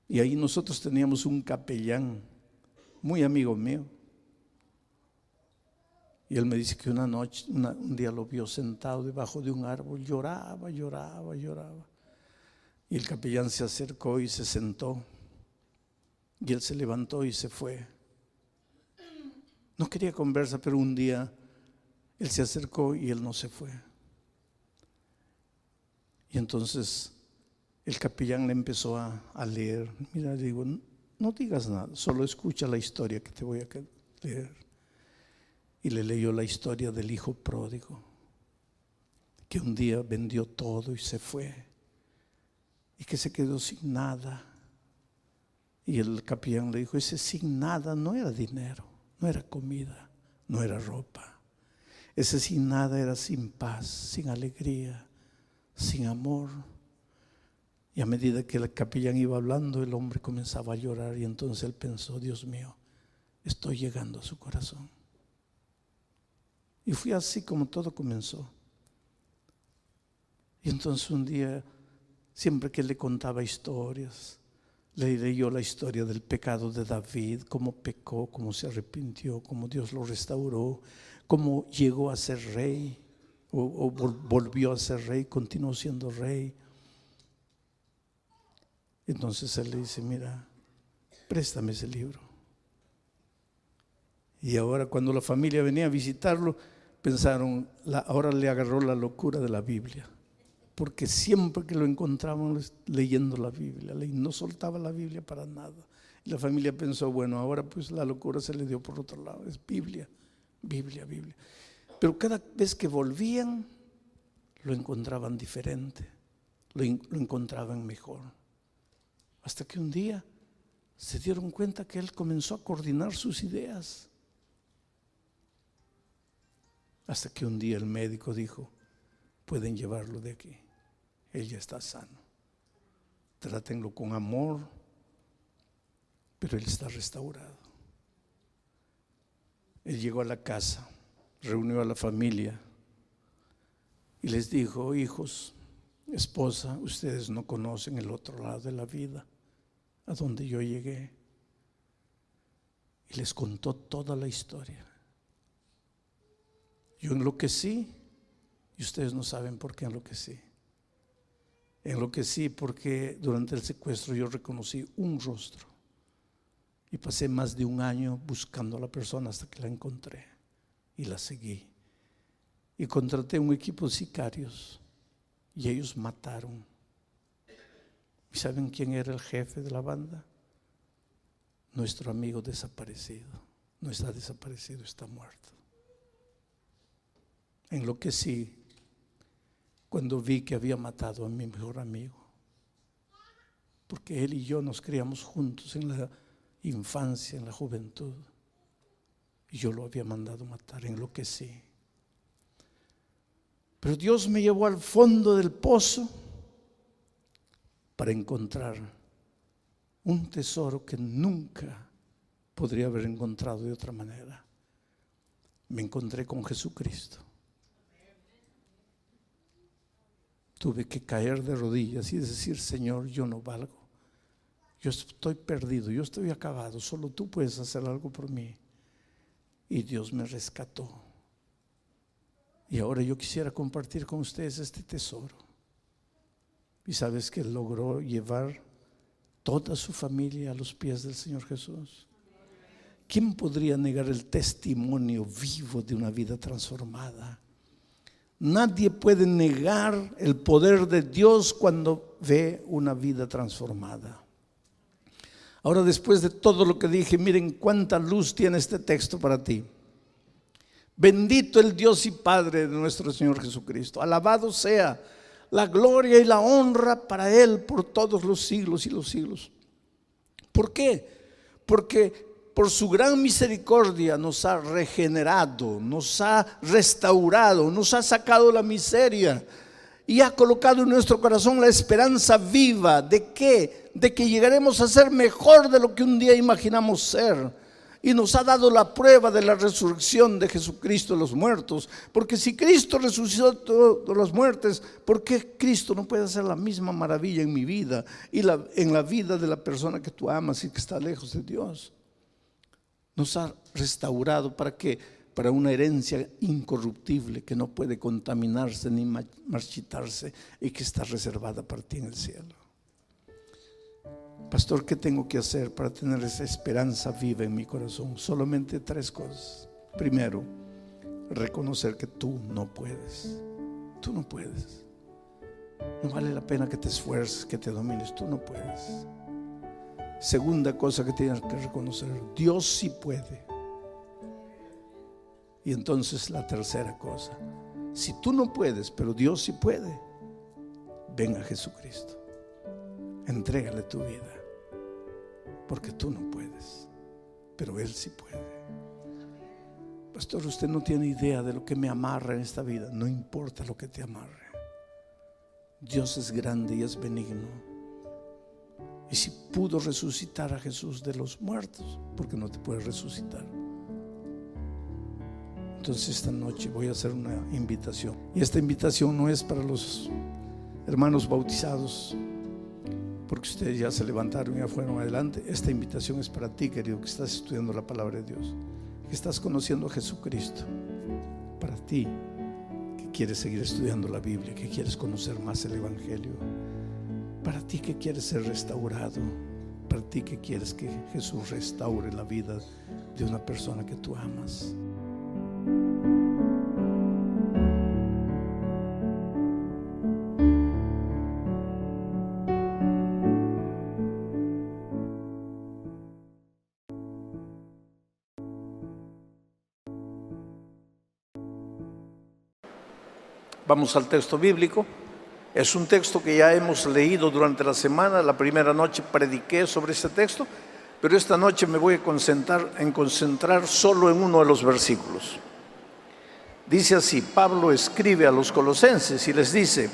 Y ahí nosotros teníamos un capellán, muy amigo mío. Y él me dice que una noche, un día lo vio sentado debajo de un árbol, lloraba. Y el capellán se acercó y se sentó. Y él se levantó y se fue. No quería conversar, pero un día él se acercó y él no se fue. Y entonces el capellán le empezó a leer. Mira, le digo, no digas nada, solo escucha la historia que te voy a leer. Y le leyó la historia del hijo pródigo, que un día vendió todo y se fue, y que se quedó sin nada. Y el capellán le dijo, ese sin nada no era dinero, no era comida, no era ropa. Ese sin nada era sin paz, sin alegría, sin amor. Y a medida que el capellán iba hablando, el hombre comenzaba a llorar, y entonces él pensó: Dios mío, estoy llegando a su corazón. Y fue así como todo comenzó. Y entonces un día, siempre que le contaba historias, le leyó la historia del pecado de David, cómo pecó, cómo se arrepintió, cómo Dios lo restauró, cómo llegó a ser rey, o volvió a ser rey, continuó siendo rey. Entonces él le dice: mira, préstame ese libro. Y ahora, cuando la familia venía a visitarlo, pensaron: ahora le agarró la locura de la Biblia, porque siempre que lo encontraban leyendo la Biblia, no soltaba la Biblia para nada. Y la familia pensó: bueno, ahora pues la locura se le dio por otro lado, es Biblia, Biblia, Biblia. Pero cada vez que volvían, lo encontraban diferente, lo encontraban mejor. Hasta que un día se dieron cuenta que él comenzó a coordinar sus ideas. Hasta que un día el médico dijo: pueden llevarlo de aquí, él ya está sano. Trátenlo con amor, pero él está restaurado. Él llegó a la casa, reunió a la familia y les dijo: hijos, esposa, ustedes no conocen el otro lado de la vida, a donde yo llegué. Y les contó toda la historia. Yo enloquecí, y ustedes no saben por qué enloquecí. Enloquecí porque durante el secuestro yo reconocí un rostro, y pasé más de un año buscando a la persona hasta que la encontré y la seguí. Y contraté un equipo de sicarios y ellos mataron. ¿Y saben quién era el jefe de la banda? Nuestro amigo desaparecido. No está desaparecido, está muerto. Enloquecí cuando vi que había matado a mi mejor amigo, porque él y yo nos criamos juntos en la infancia, en la juventud, y yo lo había mandado matar. Enloquecí. Pero Dios me llevó al fondo del pozo para encontrar un tesoro que nunca podría haber encontrado de otra manera. Me encontré con Jesucristo. Tuve que caer de rodillas y decir: Señor, yo no valgo, yo estoy perdido, yo estoy acabado, solo tú puedes hacer algo por mí. Y Dios me rescató. Y ahora yo quisiera compartir con ustedes este tesoro. Y sabes que logró llevar toda su familia a los pies del Señor Jesús. ¿Quién podría negar el testimonio vivo de una vida transformada? Nadie puede negar el poder de Dios cuando ve una vida transformada. Ahora, después de todo lo que dije, miren cuánta luz tiene este texto para ti. Bendito el Dios y Padre de nuestro Señor Jesucristo. Alabado sea la gloria y la honra para Él por todos los siglos y los siglos. ¿Por qué? Porque por su gran misericordia nos ha regenerado, nos ha restaurado, nos ha sacado la miseria y ha colocado en nuestro corazón la esperanza viva de que llegaremos a ser mejor de lo que un día imaginamos ser. Y nos ha dado la prueba de la resurrección de Jesucristo de los muertos. Porque si Cristo resucitó de los muertos, ¿por qué Cristo no puede hacer la misma maravilla en mi vida y en la vida de la persona que tú amas y que está lejos de Dios? Nos ha restaurado para una herencia incorruptible que no puede contaminarse ni marchitarse y que está reservada para ti en el cielo. Pastor, ¿qué tengo que hacer para tener esa esperanza viva en mi corazón? Solamente 3 cosas. Primero, reconocer que tú no puedes. Tú no puedes. No vale la pena que te esfuerces, que te domines. Tú no puedes. Segunda cosa que tienes que reconocer: Dios sí puede. Y entonces la tercera cosa: si tú no puedes, pero Dios sí puede, ven a Jesucristo. Entrégale tu vida, porque tú no puedes, pero Él sí puede. Pastor, usted no tiene idea de lo que me amarra en esta vida. No importa lo que te amarre. Dios es grande y es benigno. Y si pudo resucitar a Jesús de los muertos, ¿por qué no te puede resucitar? Entonces esta noche voy a hacer una invitación. Y esta invitación no es para los hermanos bautizados, porque ustedes ya se levantaron y ya fueron adelante. Esta invitación es para ti, querido, que estás estudiando la palabra de Dios, que estás conociendo a Jesucristo. Para ti que quieres seguir estudiando la Biblia, que quieres conocer más el Evangelio. Para ti que quieres ser restaurado. Para ti que quieres que Jesús restaure la vida de una persona que tú amas. Vamos al texto bíblico. Es un texto que ya hemos leído durante la semana. La primera noche prediqué sobre ese texto, pero esta noche me voy a concentrar solo en uno de los versículos. Dice así: Pablo escribe a los colosenses y les dice: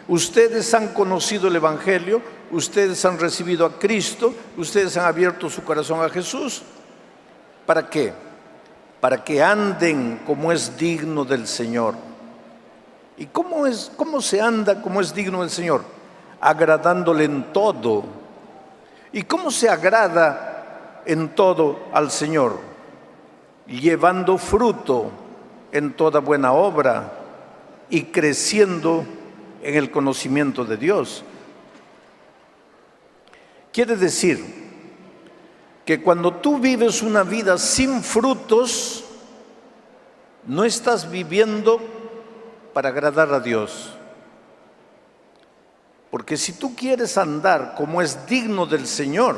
ustedes han conocido el Evangelio, ustedes han recibido a Cristo, ustedes han abierto su corazón a Jesús. ¿Para qué? Para que anden como es digno del Señor. ¿Y cómo se anda como es digno del Señor? Agradándole en todo. ¿Y cómo se agrada en todo al Señor? Llevando fruto en toda buena obra y creciendo en el conocimiento de Dios. Quiere decir que cuando tú vives una vida sin frutos, no estás viviendo para agradar a Dios. Porque si tú quieres andar como es digno del Señor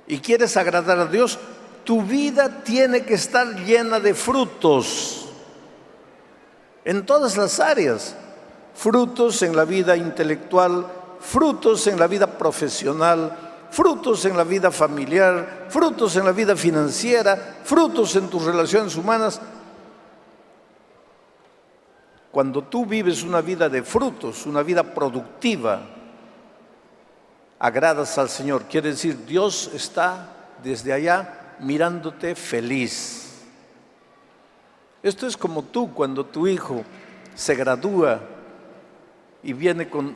y quieres agradar a Dios, tu vida tiene que estar llena de frutos en todas las áreas. Frutos en la vida intelectual, frutos en la vida profesional, frutos en la vida familiar, frutos en la vida financiera, frutos en tus relaciones humanas. Cuando tú vives una vida de frutos, una vida productiva, agradas al Señor. Quiere decir, Dios está desde allá mirándote feliz. Esto es como tú cuando tu hijo se gradúa y viene con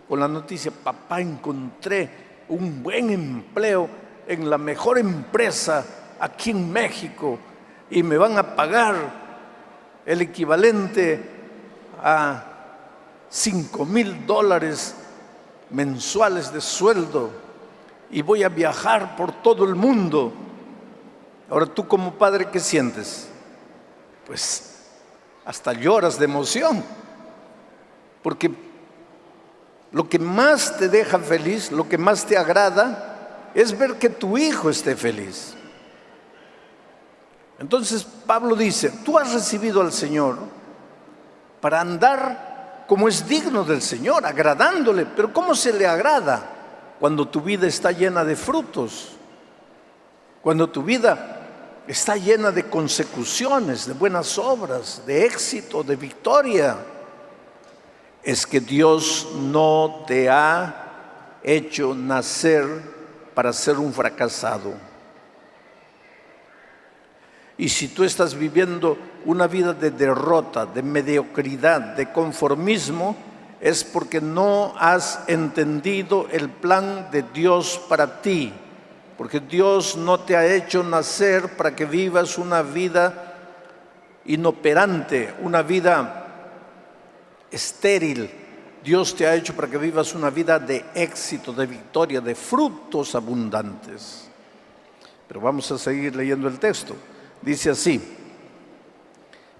la noticia: papá, encontré un buen empleo en la mejor empresa aquí en México y me van a pagar el equivalente a $5,000 mensuales de sueldo y voy a viajar por todo el mundo. Ahora tú como padre, ¿qué sientes? Pues hasta lloras de emoción, porque lo que más te deja feliz, lo que más te agrada, es ver que tu hijo esté feliz. Entonces Pablo dice: tú has recibido al Señor para andar como es digno del Señor, agradándole. Pero ¿cómo se le agrada? Cuando tu vida está llena de frutos, cuando tu vida está llena de consecuciones, de buenas obras, de éxito, de victoria. Es que Dios no te ha hecho nacer para ser un fracasado. Y si tú estás viviendo una vida de derrota, de mediocridad, de conformismo, es porque no has entendido el plan de Dios para ti. Porque Dios no te ha hecho nacer para que vivas una vida inoperante, una vida estéril. Dios te ha hecho para que vivas una vida de éxito, de victoria, de frutos abundantes. Pero vamos a seguir leyendo el texto. Dice así: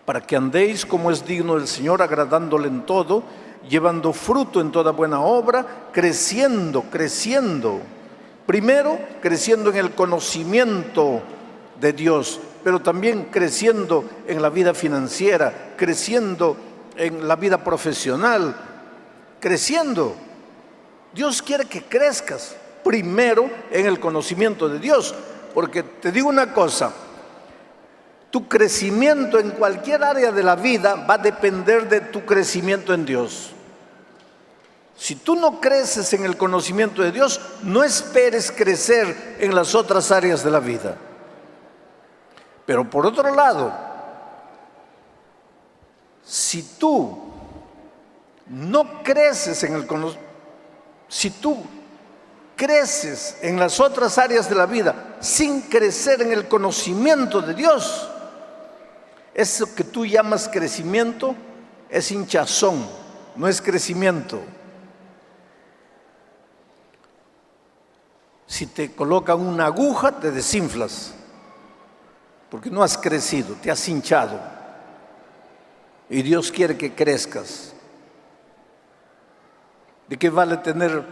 para que andéis como es digno del Señor, agradándole en todo, llevando fruto en toda buena obra, creciendo. Primero, creciendo en el conocimiento de Dios, pero también creciendo en la vida financiera, creciendo en la vida profesional, creciendo. Dios quiere que crezcas primero en el conocimiento de Dios, porque te digo una cosa: Tu crecimiento en cualquier área de la vida va a depender de tu crecimiento en Dios. Si tú no creces en el conocimiento de Dios, no esperes crecer en las otras áreas de la vida. Pero por otro lado, si tú no creces en el conocimiento, si tú creces en las otras áreas de la vida sin crecer en el conocimiento de Dios, eso que tú llamas crecimiento es hinchazón, no es crecimiento. Si te colocan una aguja, te desinflas, porque no has crecido, te has hinchado. Y Dios quiere que crezcas. ¿De qué vale tener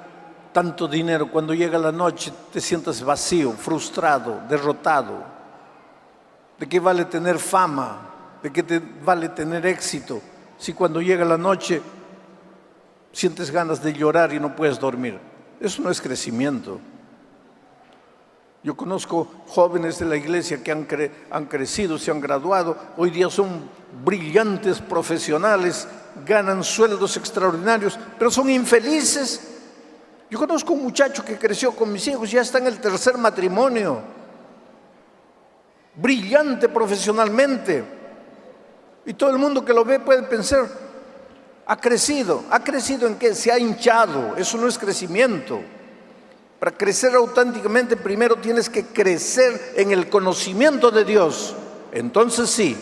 tanto dinero cuando llega la noche te sientas vacío, frustrado, derrotado? ¿De qué vale tener fama? ¿De qué te vale tener éxito si cuando llega la noche sientes ganas de llorar y no puedes dormir? Eso no es crecimiento. Yo conozco jóvenes de la iglesia que han crecido, se han graduado, hoy día son brillantes profesionales, ganan sueldos extraordinarios, pero son infelices. Yo conozco un muchacho que creció con mis hijos, ya está en el tercer matrimonio, brillante profesionalmente, y todo el mundo que lo ve puede pensar, ¿ha crecido en qué? Se ha hinchado. Eso no es crecimiento. Para crecer auténticamente, primero tienes que crecer en el conocimiento de Dios. Entonces sí,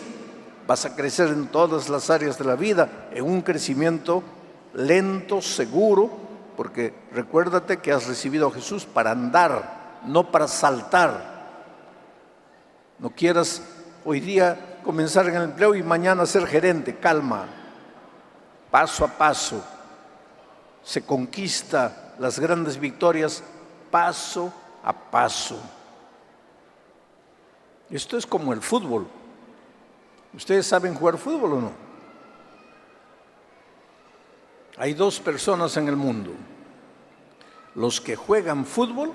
vas a crecer en todas las áreas de la vida, en un crecimiento lento, seguro, porque recuérdate que has recibido a Jesús para andar, no para saltar. No quieras hoy día comenzar en el empleo y mañana ser gerente. Calma, paso a paso. Se conquista las grandes victorias paso a paso. Esto es como el fútbol. ¿Ustedes saben jugar fútbol o no? Hay dos personas en el mundo: los que juegan fútbol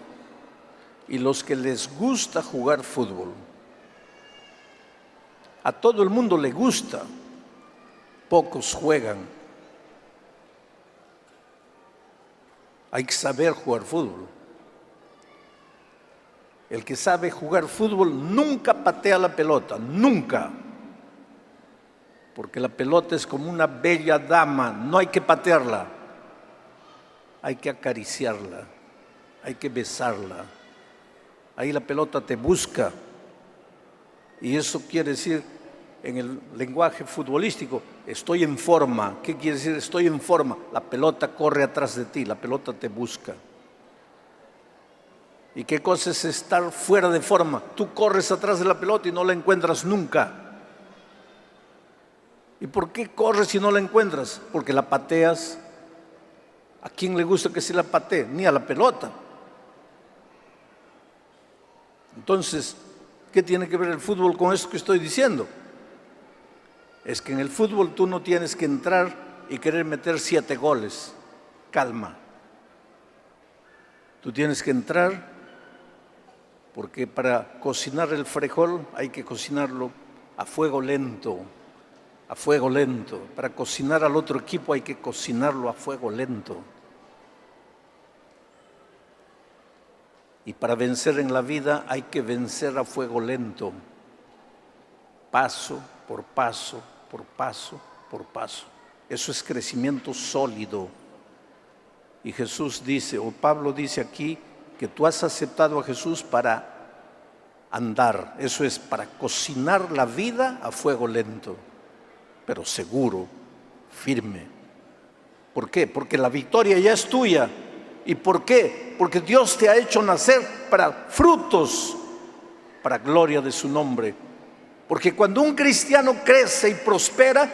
y los que les gusta jugar fútbol. A todo el mundo le gusta, pocos juegan. Hay que saber jugar fútbol. El que sabe jugar fútbol nunca patea la pelota, nunca. Porque la pelota es como una bella dama, no hay que patearla. Hay que acariciarla, hay que besarla. Ahí la pelota te busca. Y eso quiere decir, en el lenguaje futbolístico, estoy en forma. ¿Qué quiere decir estoy en forma? La pelota corre atrás de ti, la pelota te busca. ¿Y qué cosa es estar fuera de forma? Tú corres atrás de la pelota y no la encuentras nunca. ¿Y por qué corres y no la encuentras? Porque la pateas. ¿A quién le gusta que se la patee? Ni a la pelota. Entonces, ¿qué tiene que ver el fútbol con esto que estoy diciendo? Es que en el fútbol tú no tienes que entrar y querer meter 7 goles. Calma. Tú tienes que entrar porque para cocinar el frijol hay que cocinarlo a fuego lento, a fuego lento. Para cocinar al otro equipo hay que cocinarlo a fuego lento. Y para vencer en la vida hay que vencer a fuego lento, paso por paso, por paso, por paso. Eso es crecimiento sólido. Y Jesús dice, o Pablo dice aquí, que tú has aceptado a Jesús para andar. Eso es, para cocinar la vida a fuego lento, pero seguro, firme. ¿Por qué? Porque la victoria ya es tuya. ¿Y por qué? Porque Dios te ha hecho nacer para frutos, para gloria de su nombre. Porque cuando un cristiano crece y prospera,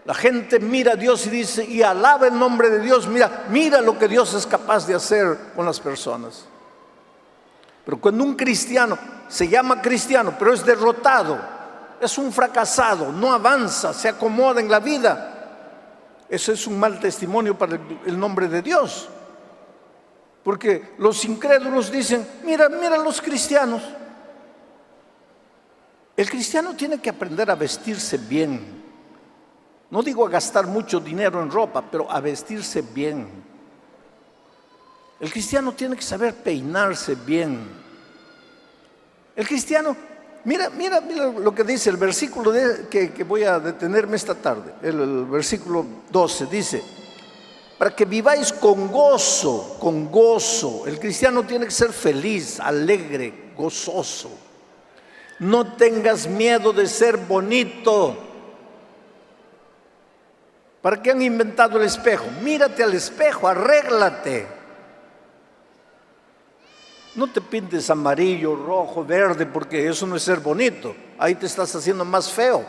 la gente mira a Dios y dice, y alaba el nombre de Dios. Mira lo que Dios es capaz de hacer con las personas. Pero cuando un cristiano se llama cristiano, pero es derrotado, es un fracasado, no avanza, se acomoda en la vida, eso es un mal testimonio para el nombre de Dios. Porque los incrédulos dicen, mira los cristianos, El cristiano tiene que aprender a vestirse bien. No digo a gastar mucho dinero en ropa, pero a vestirse bien. El cristiano tiene que saber peinarse bien. El cristiano, mira lo que dice el versículo que voy a detenerme esta tarde. El versículo 12 dice: para que viváis con gozo, con gozo. El cristiano tiene que ser feliz, alegre, gozoso. No tengas miedo de ser bonito. ¿Para qué han inventado el espejo? Mírate al espejo, arréglate. No te pintes amarillo, rojo, verde, porque eso no es ser bonito. Ahí te estás haciendo más feo.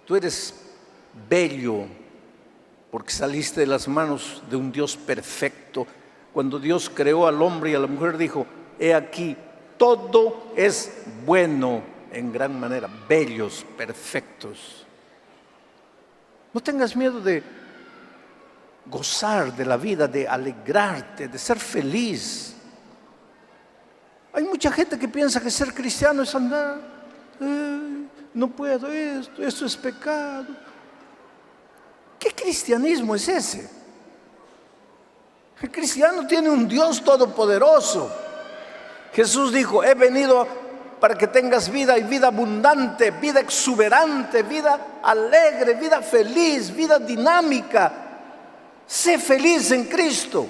Tú eres bello porque saliste de las manos de un Dios perfecto. Cuando Dios creó al hombre y a la mujer, dijo: he aquí, todo es bueno en gran manera, bellos, perfectos. No tengas miedo de gozar de la vida, de alegrarte, de ser feliz. Hay mucha gente que piensa que ser cristiano es andar, no puedo esto es pecado. ¿Qué cristianismo es ese? El cristiano tiene un Dios todopoderoso. Jesús dijo: he venido para que tengas vida y vida abundante, vida exuberante, vida alegre, vida feliz, vida dinámica. Sé feliz en Cristo.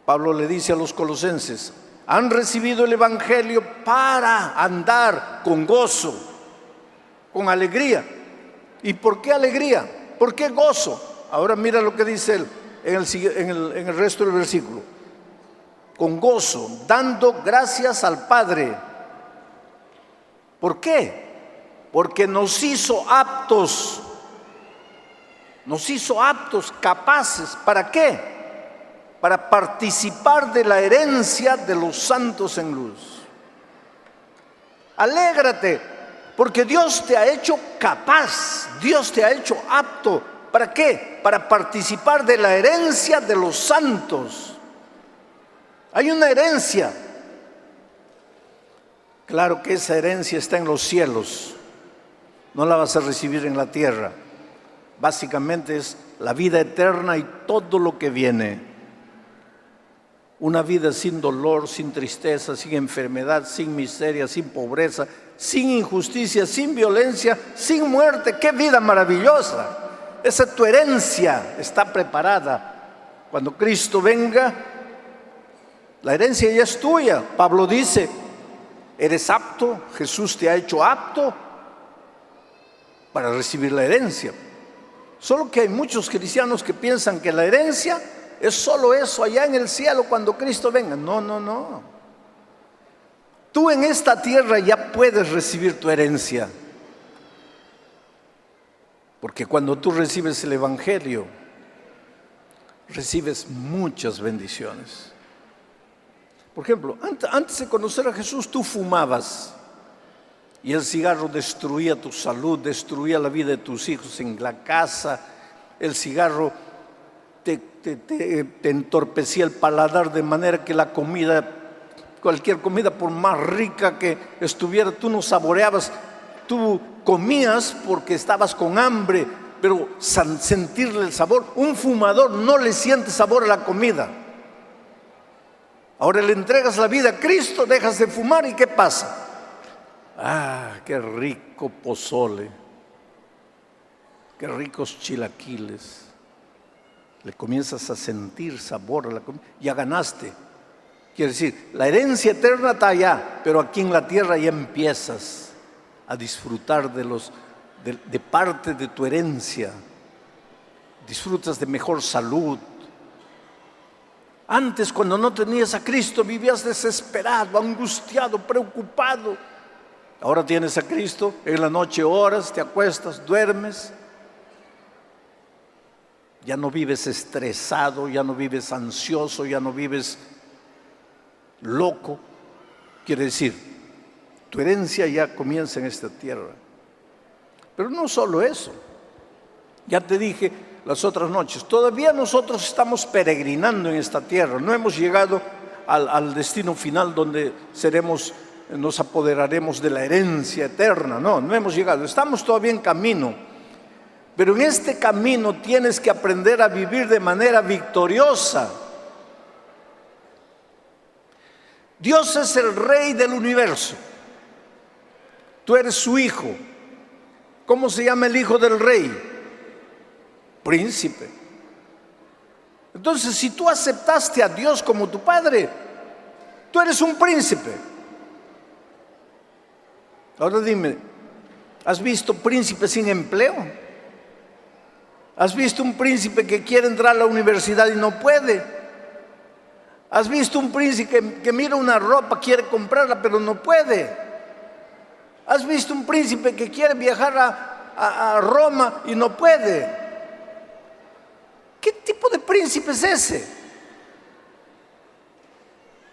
Pablo le dice a los colosenses: han recibido el evangelio para andar con gozo, con alegría. ¿Y por qué alegría? ¿Por qué gozo? Ahora mira lo que dice él en el resto del versículo: con gozo, dando gracias al Padre. ¿Por qué? Porque nos hizo aptos, capaces. ¿Para qué? Para participar de la herencia de los santos en luz. Alégrate, porque Dios te ha hecho capaz, Dios te ha hecho apto. ¿Para qué? Para participar de la herencia de los santos. Hay una herencia. Claro que esa herencia está en los cielos. No la vas a recibir en la tierra. Básicamente es la vida eterna y todo lo que viene. Una vida sin dolor, sin tristeza, sin enfermedad, sin miseria, sin pobreza, sin injusticia, sin violencia, sin muerte. ¡Qué vida maravillosa! Esa es tu herencia, está preparada. Cuando Cristo venga, la herencia ya es tuya. Pablo dice: eres apto, Jesús te ha hecho apto para recibir la herencia. Solo que hay muchos cristianos que piensan que la herencia es solo eso allá en el cielo cuando Cristo venga. No. Tú en esta tierra ya puedes recibir tu herencia. Porque cuando tú recibes el evangelio, recibes muchas bendiciones. Por ejemplo, antes de conocer a Jesús, tú fumabas. Y el cigarro destruía tu salud, destruía la vida de tus hijos en la casa. El cigarro te entorpecía el paladar de manera que la comida, cualquier comida, por más rica que estuviera, tú no saboreabas. Tú comías porque estabas con hambre, pero sentirle el sabor. Un fumador no le siente sabor a la comida. Ahora le entregas la vida a Cristo, dejas de fumar y ¿qué pasa? Ah, qué rico pozole, qué ricos chilaquiles. Le comienzas a sentir sabor a la comida. Ya ganaste. Quiere decir, la herencia eterna está allá, pero aquí en la tierra ya empiezas a disfrutar de parte de tu herencia. Disfrutas de mejor salud. Antes, cuando no tenías a Cristo, vivías desesperado, angustiado, preocupado. Ahora tienes a Cristo, en la noche oras, te acuestas, duermes. Ya no vives estresado, ya no vives ansioso, ya no vives loco. Quiere decir, tu herencia ya comienza en esta tierra. Pero no solo eso. Ya te dije las otras noches, todavía nosotros estamos peregrinando en esta tierra. No hemos llegado al destino final donde nos apoderaremos de la herencia eterna. No, no hemos llegado, estamos todavía en camino. Pero en este camino tienes que aprender a vivir de manera victoriosa. Dios es el Rey del universo. Tú eres su hijo. ¿Cómo se llama el hijo del rey? Príncipe. Entonces, si tú aceptaste a Dios como tu padre, tú eres un príncipe. Ahora dime, ¿has visto príncipes sin empleo? ¿Has visto un príncipe que quiere entrar a la universidad y no puede? ¿Has visto un príncipe que mira una ropa, quiere comprarla, pero no puede? ¿Has visto un príncipe que quiere viajar a Roma y no puede? ¿Qué tipo de príncipe es ese?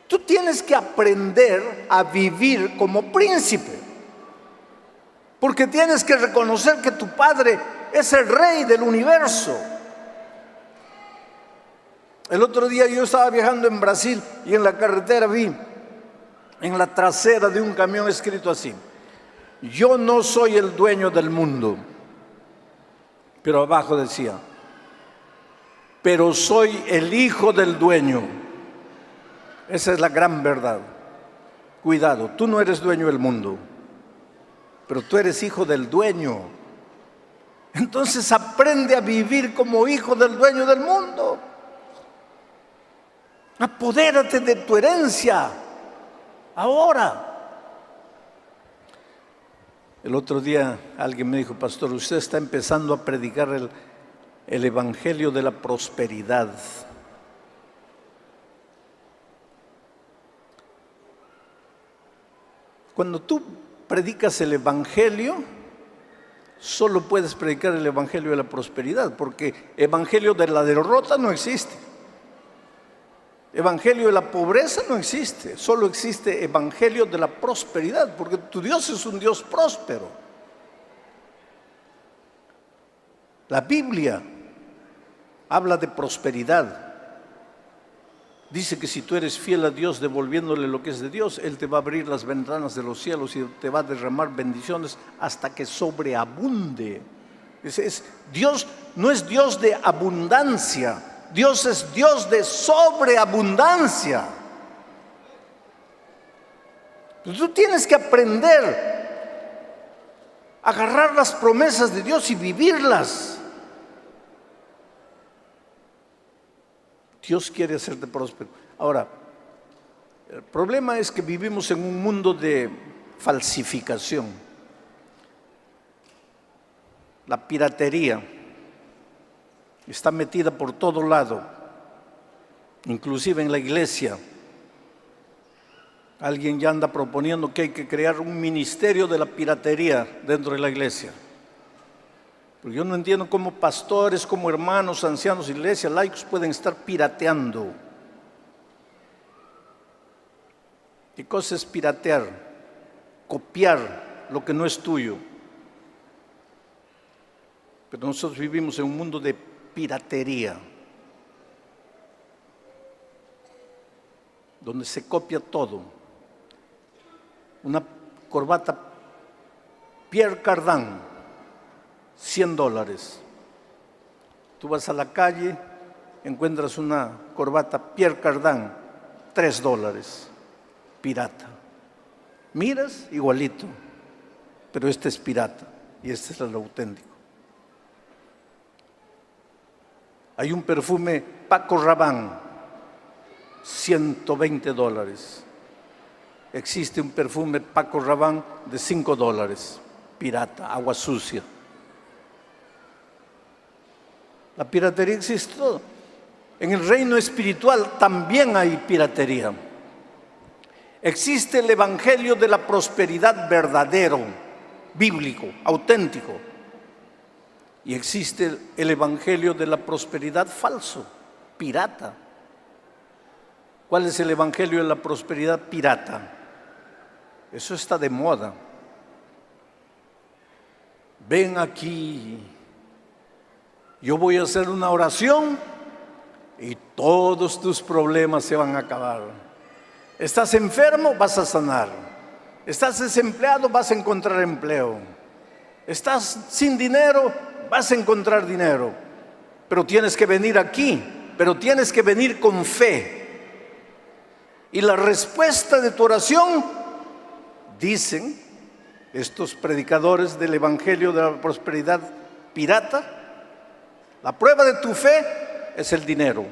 Tú tienes que aprender a vivir como príncipe, porque tienes que reconocer que tu padre es el Rey del universo. El otro día yo estaba viajando en Brasil y en la carretera vi en la trasera de un camión escrito así: yo no soy el dueño del mundo. Pero abajo decía: pero soy el hijo del dueño. Esa es la gran verdad. Cuidado, tú no eres dueño del mundo, pero tú eres hijo del dueño. Entonces aprende a vivir como hijo del dueño del mundo. Apodérate de tu herencia ahora. El otro día alguien me dijo: pastor, usted está empezando a predicar el evangelio de la prosperidad. Cuando tú predicas el evangelio, solo puedes predicar el evangelio de la prosperidad, porque evangelio de la derrota no existe. Evangelio de la pobreza no existe, solo existe evangelio de la prosperidad, porque tu Dios es un Dios próspero. La Biblia habla de prosperidad. Dice que si tú eres fiel a Dios devolviéndole lo que es de Dios, Él te va a abrir las ventanas de los cielos y te va a derramar bendiciones hasta que sobreabunde. Dios no es Dios de abundancia. Dios es Dios de sobreabundancia. Tú tienes que aprender a agarrar las promesas de Dios y vivirlas. Dios quiere hacerte próspero. Ahora, el problema es que vivimos en un mundo de falsificación. La piratería está metida por todo lado, inclusive en la iglesia. Alguien ya anda proponiendo que hay que crear un ministerio de la piratería dentro de la iglesia. Pero yo no entiendo cómo pastores, como hermanos, ancianos, iglesias, laicos pueden estar pirateando. ¿Qué cosa es piratear? Copiar lo que no es tuyo. Pero nosotros vivimos en un mundo de piratería, donde se copia todo. Una corbata Pierre Cardin, $100. Tú vas a la calle, encuentras una corbata Pierre Cardin, $3. Pirata. Miras, igualito, pero este es pirata y este es el auténtico. Hay un perfume Paco Rabanne, $120. Existe un perfume Paco Rabanne de $5, pirata, agua sucia. La piratería existe todo. En el reino espiritual también hay piratería. Existe el evangelio de la prosperidad verdadero, bíblico, auténtico. Y existe el evangelio de la prosperidad falso, pirata. ¿Cuál es el evangelio de la prosperidad pirata? Eso está de moda. Ven aquí, yo voy a hacer una oración y todos tus problemas se van a acabar. Estás enfermo, vas a sanar. Estás desempleado, vas a encontrar empleo. Estás sin dinero, vas a encontrar dinero. Pero tienes que venir aquí, pero tienes que venir con fe. Y la respuesta de tu oración, dicen estos predicadores del Evangelio de la Prosperidad pirata, la prueba de tu fe es el dinero.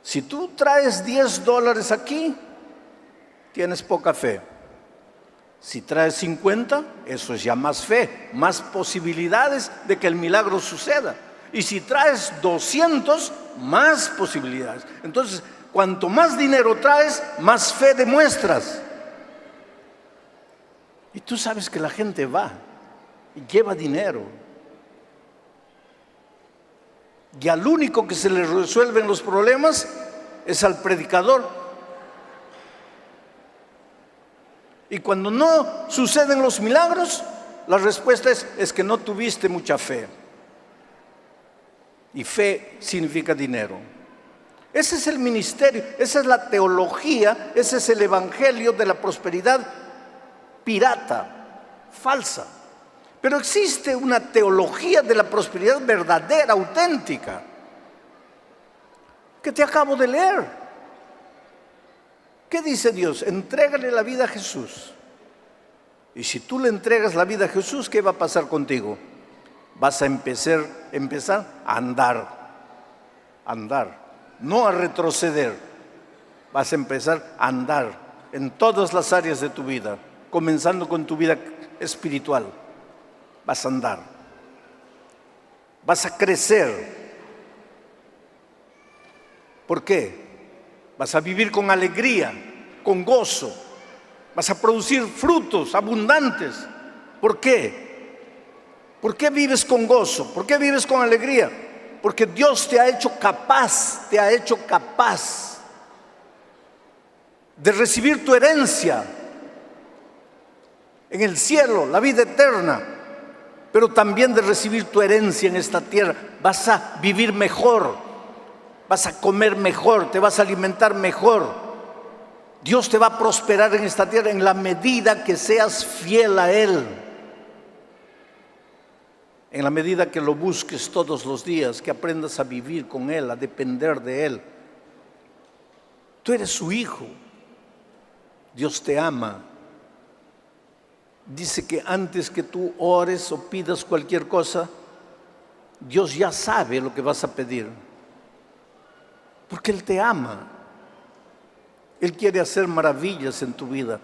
Si tú traes $10 aquí, tienes poca fe. Si traes 50, eso es ya más fe, más posibilidades de que el milagro suceda. Y si traes 200, más posibilidades. Entonces, cuanto más dinero traes, más fe demuestras. Y tú sabes que la gente va y lleva dinero. Y al único que se le resuelven los problemas es al predicador. Y cuando no suceden los milagros, la respuesta es que no tuviste mucha fe. Y fe significa dinero. Ese es el ministerio, esa es la teología, ese es el evangelio de la prosperidad pirata, falsa. Pero existe una teología de la prosperidad verdadera, auténtica, que te acabo de leer. ¿Qué dice Dios? Entrégale la vida a Jesús. Y si tú le entregas la vida a Jesús, ¿qué va a pasar contigo? Vas a empezar a andar, no a retroceder. Vas a empezar a andar en todas las áreas de tu vida, comenzando con tu vida espiritual. Vas a andar, vas a crecer. ¿Por qué? Vas a vivir con alegría, con gozo. Vas a producir frutos abundantes. ¿Por qué? ¿Por qué vives con gozo? ¿Por qué vives con alegría? Porque Dios te ha hecho capaz de recibir tu herencia en el cielo, la vida eterna, pero también de recibir tu herencia en esta tierra. Vas a vivir mejor, vas a comer mejor, te vas a alimentar mejor. Dios te va a prosperar en esta tierra en la medida que seas fiel a Él. En la medida que lo busques todos los días, que aprendas a vivir con Él, a depender de Él. Tú eres su hijo. Dios te ama. Dice que antes que tú ores o pidas cualquier cosa, Dios ya sabe lo que vas a pedir. Porque Él te ama. Él quiere hacer maravillas en tu vida.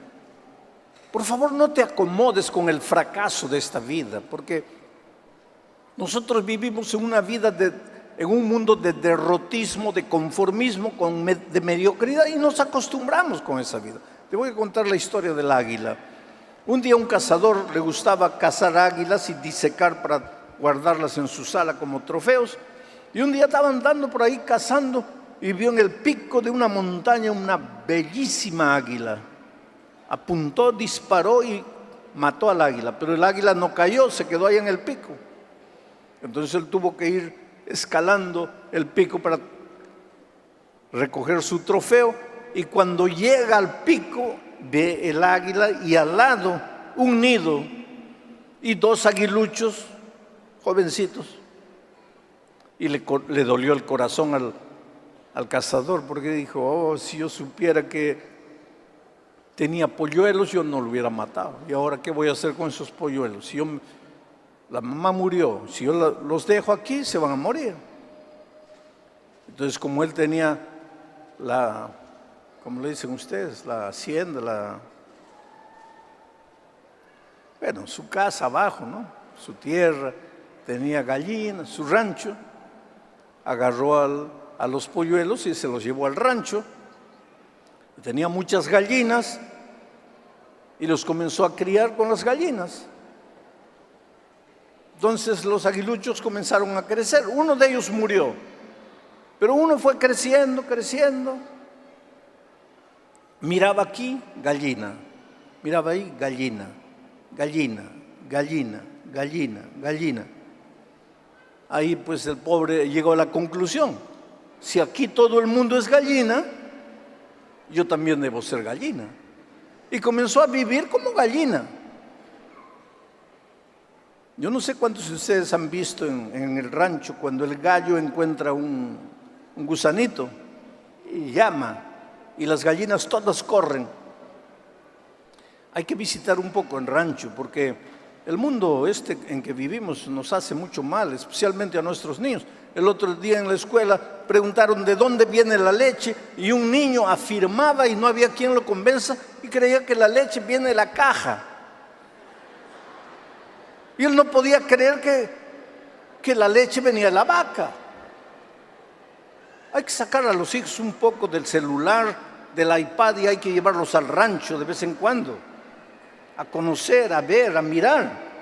Por favor, no te acomodes con el fracaso de esta vida, porque nosotros vivimos en una vida, en un mundo de derrotismo, de conformismo, de mediocridad, y nos acostumbramos con esa vida. Te voy a contar la historia del águila. Un día a un cazador le gustaba cazar águilas y disecar para guardarlas en su sala como trofeos. Y un día estaba andando por ahí cazando y vio en el pico de una montaña una bellísima águila. Apuntó, disparó y mató al águila, pero el águila no cayó, se quedó ahí en el pico. Entonces él tuvo que ir escalando el pico para recoger su trofeo, y cuando llega al pico ve el águila y al lado un nido y dos aguiluchos jovencitos, y le dolió el corazón al cazador, porque dijo: oh, si yo supiera que tenía polluelos, yo no lo hubiera matado. ¿Y ahora qué voy a hacer con esos polluelos? Si la mamá murió, si yo los dejo aquí, se van a morir. Entonces, como él tenía ¿cómo le dicen ustedes? La hacienda, su casa abajo, ¿no? Su tierra, tenía gallinas, su rancho. Agarró a los polluelos y se los llevó al rancho. Tenía muchas gallinas y los comenzó a criar con las gallinas. Entonces los aguiluchos comenzaron a crecer. Uno de ellos murió, pero uno fue creciendo. Miraba aquí, gallina. Miraba ahí, gallina. Ahí pues el pobre llegó a la conclusión: si aquí todo el mundo es gallina, yo también debo ser gallina. Y comenzó a vivir como gallina. Yo no sé cuántos de ustedes han visto en el rancho cuando el gallo encuentra un gusanito y llama, y las gallinas todas corren. Hay que visitar un poco el rancho, porque el mundo en que vivimos nos hace mucho mal, especialmente a nuestros niños. El otro día en la escuela preguntaron de dónde viene la leche, y un niño afirmaba, y no había quien lo convenza, y creía que la leche viene de la caja. Y él no podía creer que la leche venía de la vaca. Hay que sacar a los hijos un poco del celular, del iPad, y hay que llevarlos al rancho de vez en cuando, a conocer, a ver, a mirar.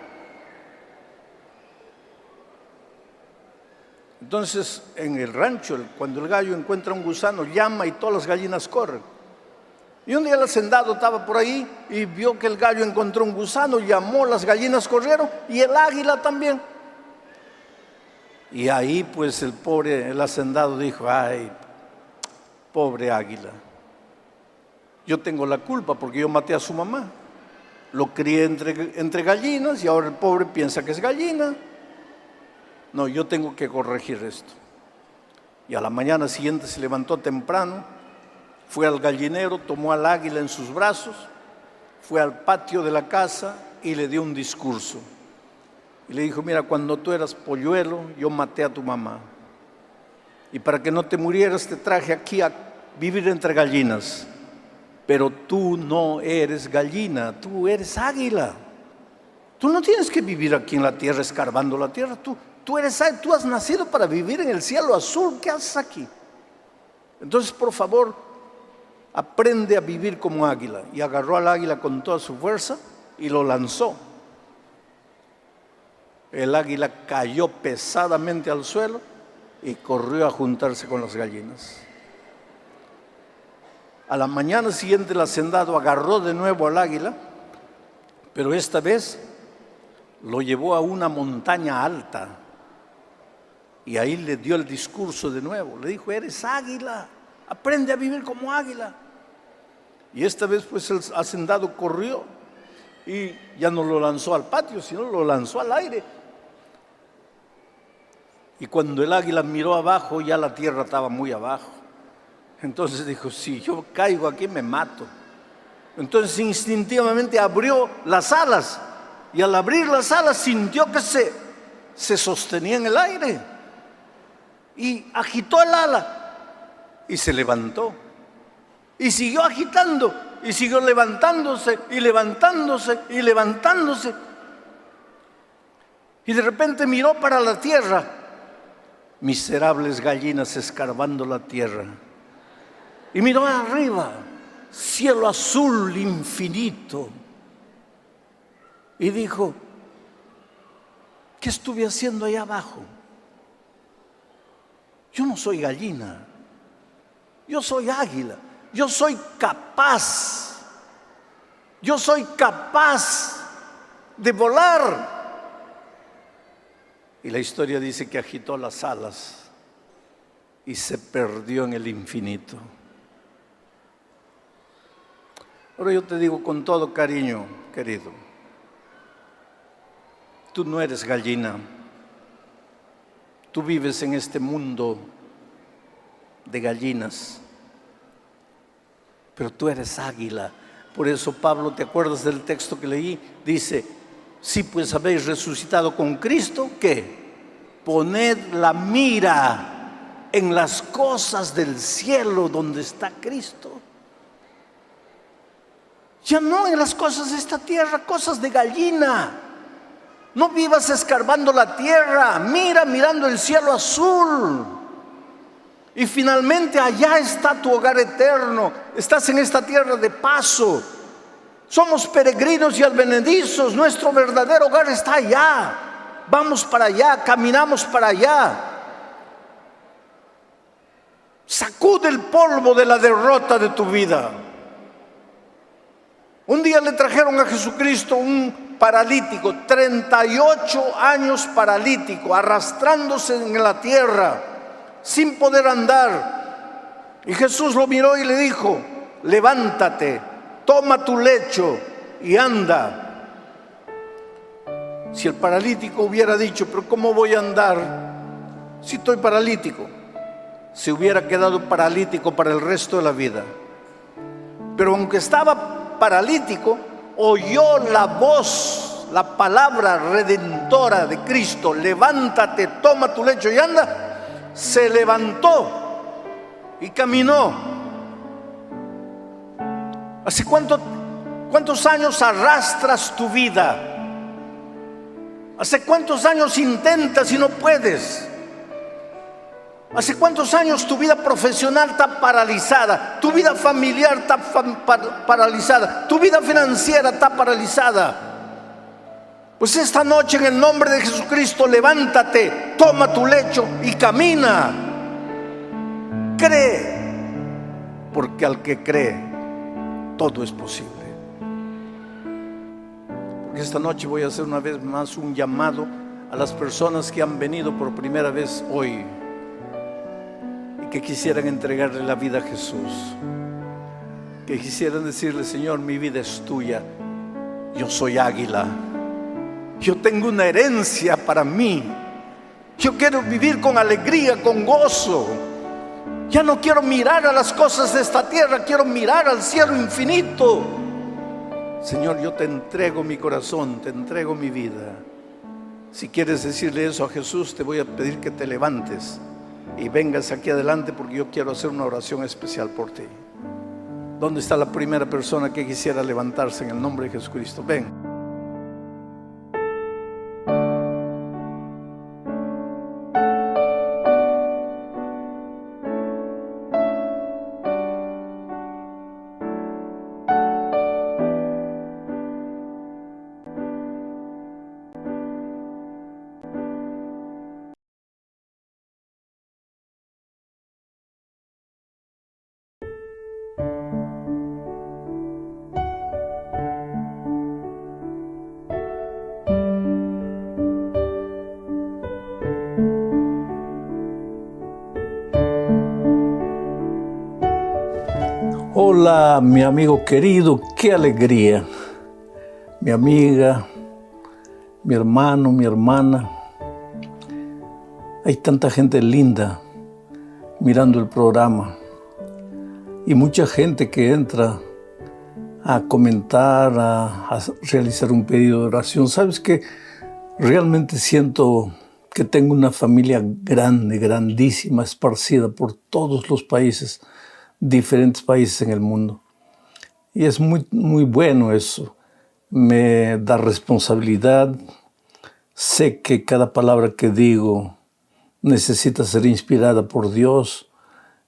Entonces, en el rancho, cuando el gallo encuentra un gusano, llama y todas las gallinas corren. Y un día el hacendado estaba por ahí y vio que el gallo encontró un gusano, llamó, las gallinas corrieron y el águila también. Y ahí pues el hacendado dijo: ay, pobre águila, yo tengo la culpa porque yo maté a su mamá. Lo crié entre gallinas y ahora el pobre piensa que es gallina. No, yo tengo que corregir esto. Y a la mañana siguiente se levantó temprano, fue al gallinero, tomó al águila en sus brazos, fue al patio de la casa y le dio un discurso. Y le dijo: mira, cuando tú eras polluelo, yo maté a tu mamá. Y para que no te murieras, te traje aquí a vivir entre gallinas. Pero tú no eres gallina, tú eres águila. Tú no tienes que vivir aquí en la tierra escarbando la tierra. Tú has nacido para vivir en el cielo azul. ¿Qué haces aquí? Entonces, por favor, aprende a vivir como águila. Y agarró al águila con toda su fuerza y lo lanzó. El águila cayó pesadamente al suelo y corrió a juntarse con las gallinas. A la mañana siguiente el hacendado agarró de nuevo al águila, pero esta vez lo llevó a una montaña alta y ahí le dio el discurso de nuevo. Le dijo: eres águila, aprende a vivir como águila. Y esta vez pues el hacendado corrió y ya no lo lanzó al patio, sino lo lanzó al aire. Y cuando el águila miró abajo, ya la tierra estaba muy abajo. Entonces dijo: si yo caigo aquí me mato. Entonces instintivamente abrió las alas, y al abrir las alas sintió que se sostenía en el aire, y agitó el ala y se levantó, y siguió agitando y siguió levantándose y levantándose y levantándose, y de repente miró para la tierra, miserables gallinas escarbando la tierra. Y miró arriba, cielo azul infinito, y dijo: ¿qué estuve haciendo allá abajo? Yo no soy gallina, yo soy águila, yo soy capaz de volar. Y la historia dice que agitó las alas y se perdió en el infinito. Ahora yo te digo con todo cariño, querido, tú no eres gallina, tú vives en este mundo de gallinas, pero tú eres águila. Por eso Pablo, ¿te acuerdas del texto que leí? Dice: si pues habéis resucitado con Cristo, ¿qué? Poned la mira en las cosas del cielo donde está Cristo. Ya no en las cosas de esta tierra, cosas de gallina. No vivas escarbando la tierra, mira mirando el cielo azul. Y finalmente allá está tu hogar eterno. Estás en esta tierra de paso. Somos peregrinos y advenedizos. Nuestro verdadero hogar está allá. Vamos para allá, caminamos para allá. Sacude el polvo de la derrota de tu vida. Un día le trajeron a Jesucristo un paralítico, 38 años paralítico, arrastrándose en la tierra, sin poder andar. Y Jesús lo miró y le dijo: levántate, toma tu lecho y anda. Si el paralítico hubiera dicho, pero ¿cómo voy a andar si estoy paralítico? Se hubiera quedado paralítico para el resto de la vida. Pero aunque estaba paralítico, oyó la voz, la palabra redentora de Cristo: levántate, toma tu lecho y anda. Se levantó y caminó. ¿Hace cuántos años arrastras tu vida? ¿Hace cuántos años intentas y no puedes? ¿Hace cuántos años tu vida profesional está paralizada? Tu vida familiar está paralizada. Tu vida financiera está paralizada. Pues esta noche, en el nombre de Jesucristo, levántate, toma tu lecho y camina. Cree, porque al que cree, todo es posible. Porque esta noche voy a hacer una vez más un llamado a las personas que han venido por primera vez hoy y que quisieran entregarle la vida a Jesús, que quisieran decirle: Señor, mi vida es tuya, yo soy águila, yo tengo una herencia para mí, yo quiero vivir con alegría, con gozo. Ya no quiero mirar a las cosas de esta tierra, quiero mirar al cielo infinito. Señor, yo te entrego mi corazón, te entrego mi vida. Si quieres decirle eso a Jesús, te voy a pedir que te levantes y vengas aquí adelante, porque yo quiero hacer una oración especial por ti. ¿Dónde está la primera persona que quisiera levantarse en el nombre de Jesucristo? Ven. Hola, mi amigo querido, qué alegría. Mi amiga, mi hermano, mi hermana. Hay tanta gente linda mirando el programa y mucha gente que entra a comentar, a realizar un pedido de oración. ¿Sabes qué? Realmente siento que tengo una familia grande, grandísima, esparcida por todos los países, diferentes países en el mundo. Y es muy, muy bueno eso. Me da responsabilidad. Sé que cada palabra que digo necesita ser inspirada por Dios,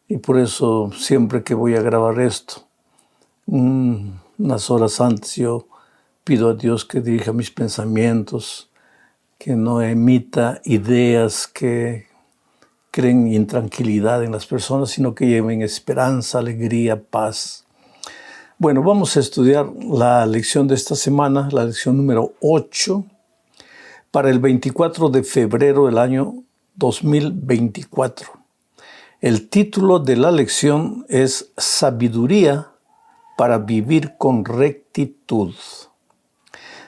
y por eso siempre que voy a grabar esto, unas horas antes, yo pido a Dios que dirija mis pensamientos, que no emita ideas que creen intranquilidad en las personas, sino que lleven esperanza, alegría, paz. Bueno, vamos a estudiar la lección de esta semana, la lección número 8, para el 24 de febrero del año 2024. El título de la lección es Sabiduría para vivir con rectitud.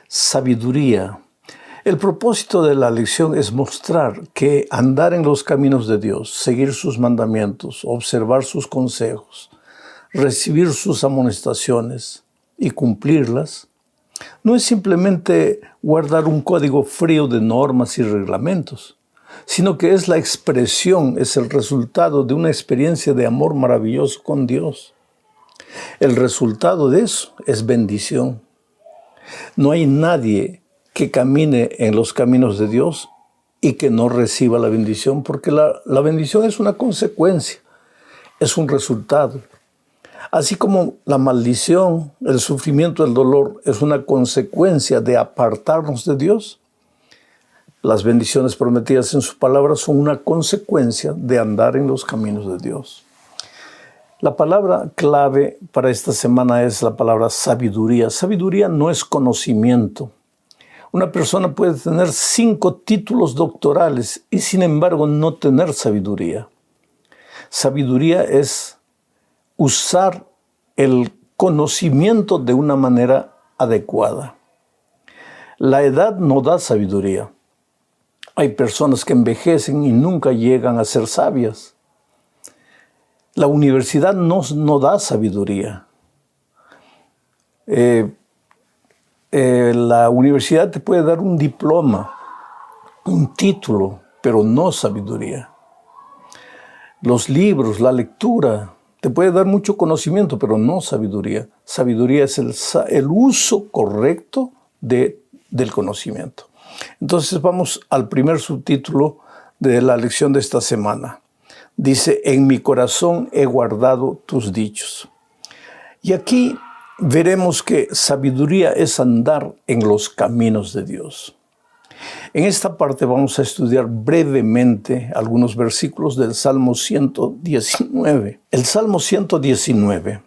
Sabiduría. El propósito de la lección es mostrar que andar en los caminos de Dios, seguir sus mandamientos, observar sus consejos, recibir sus amonestaciones y cumplirlas, no es simplemente guardar un código frío de normas y reglamentos, sino que es la expresión, es el resultado de una experiencia de amor maravilloso con Dios. El resultado de eso es bendición. No hay nadie que camine en los caminos de Dios y que no reciba la bendición, porque la bendición es una consecuencia, es un resultado. Así como la maldición, el sufrimiento, el dolor es una consecuencia de apartarnos de Dios, las bendiciones prometidas en su palabra son una consecuencia de andar en los caminos de Dios. La palabra clave para esta semana es la palabra sabiduría. Sabiduría no es conocimiento. Una persona puede tener 5 títulos doctorales y sin embargo no tener sabiduría. Sabiduría es usar el conocimiento de una manera adecuada. La edad no da sabiduría. Hay personas que envejecen y nunca llegan a ser sabias. La universidad no da sabiduría. La universidad te puede dar un diploma, un título, pero no sabiduría. Los libros, la lectura, te puede dar mucho conocimiento, pero no sabiduría. Sabiduría es el uso correcto del conocimiento. Entonces vamos al primer subtítulo de la lección de esta semana. Dice, en mi corazón he guardado tus dichos. Y aquí veremos que sabiduría es andar en los caminos de Dios. En esta parte vamos a estudiar brevemente algunos versículos del Salmo 119. El Salmo 119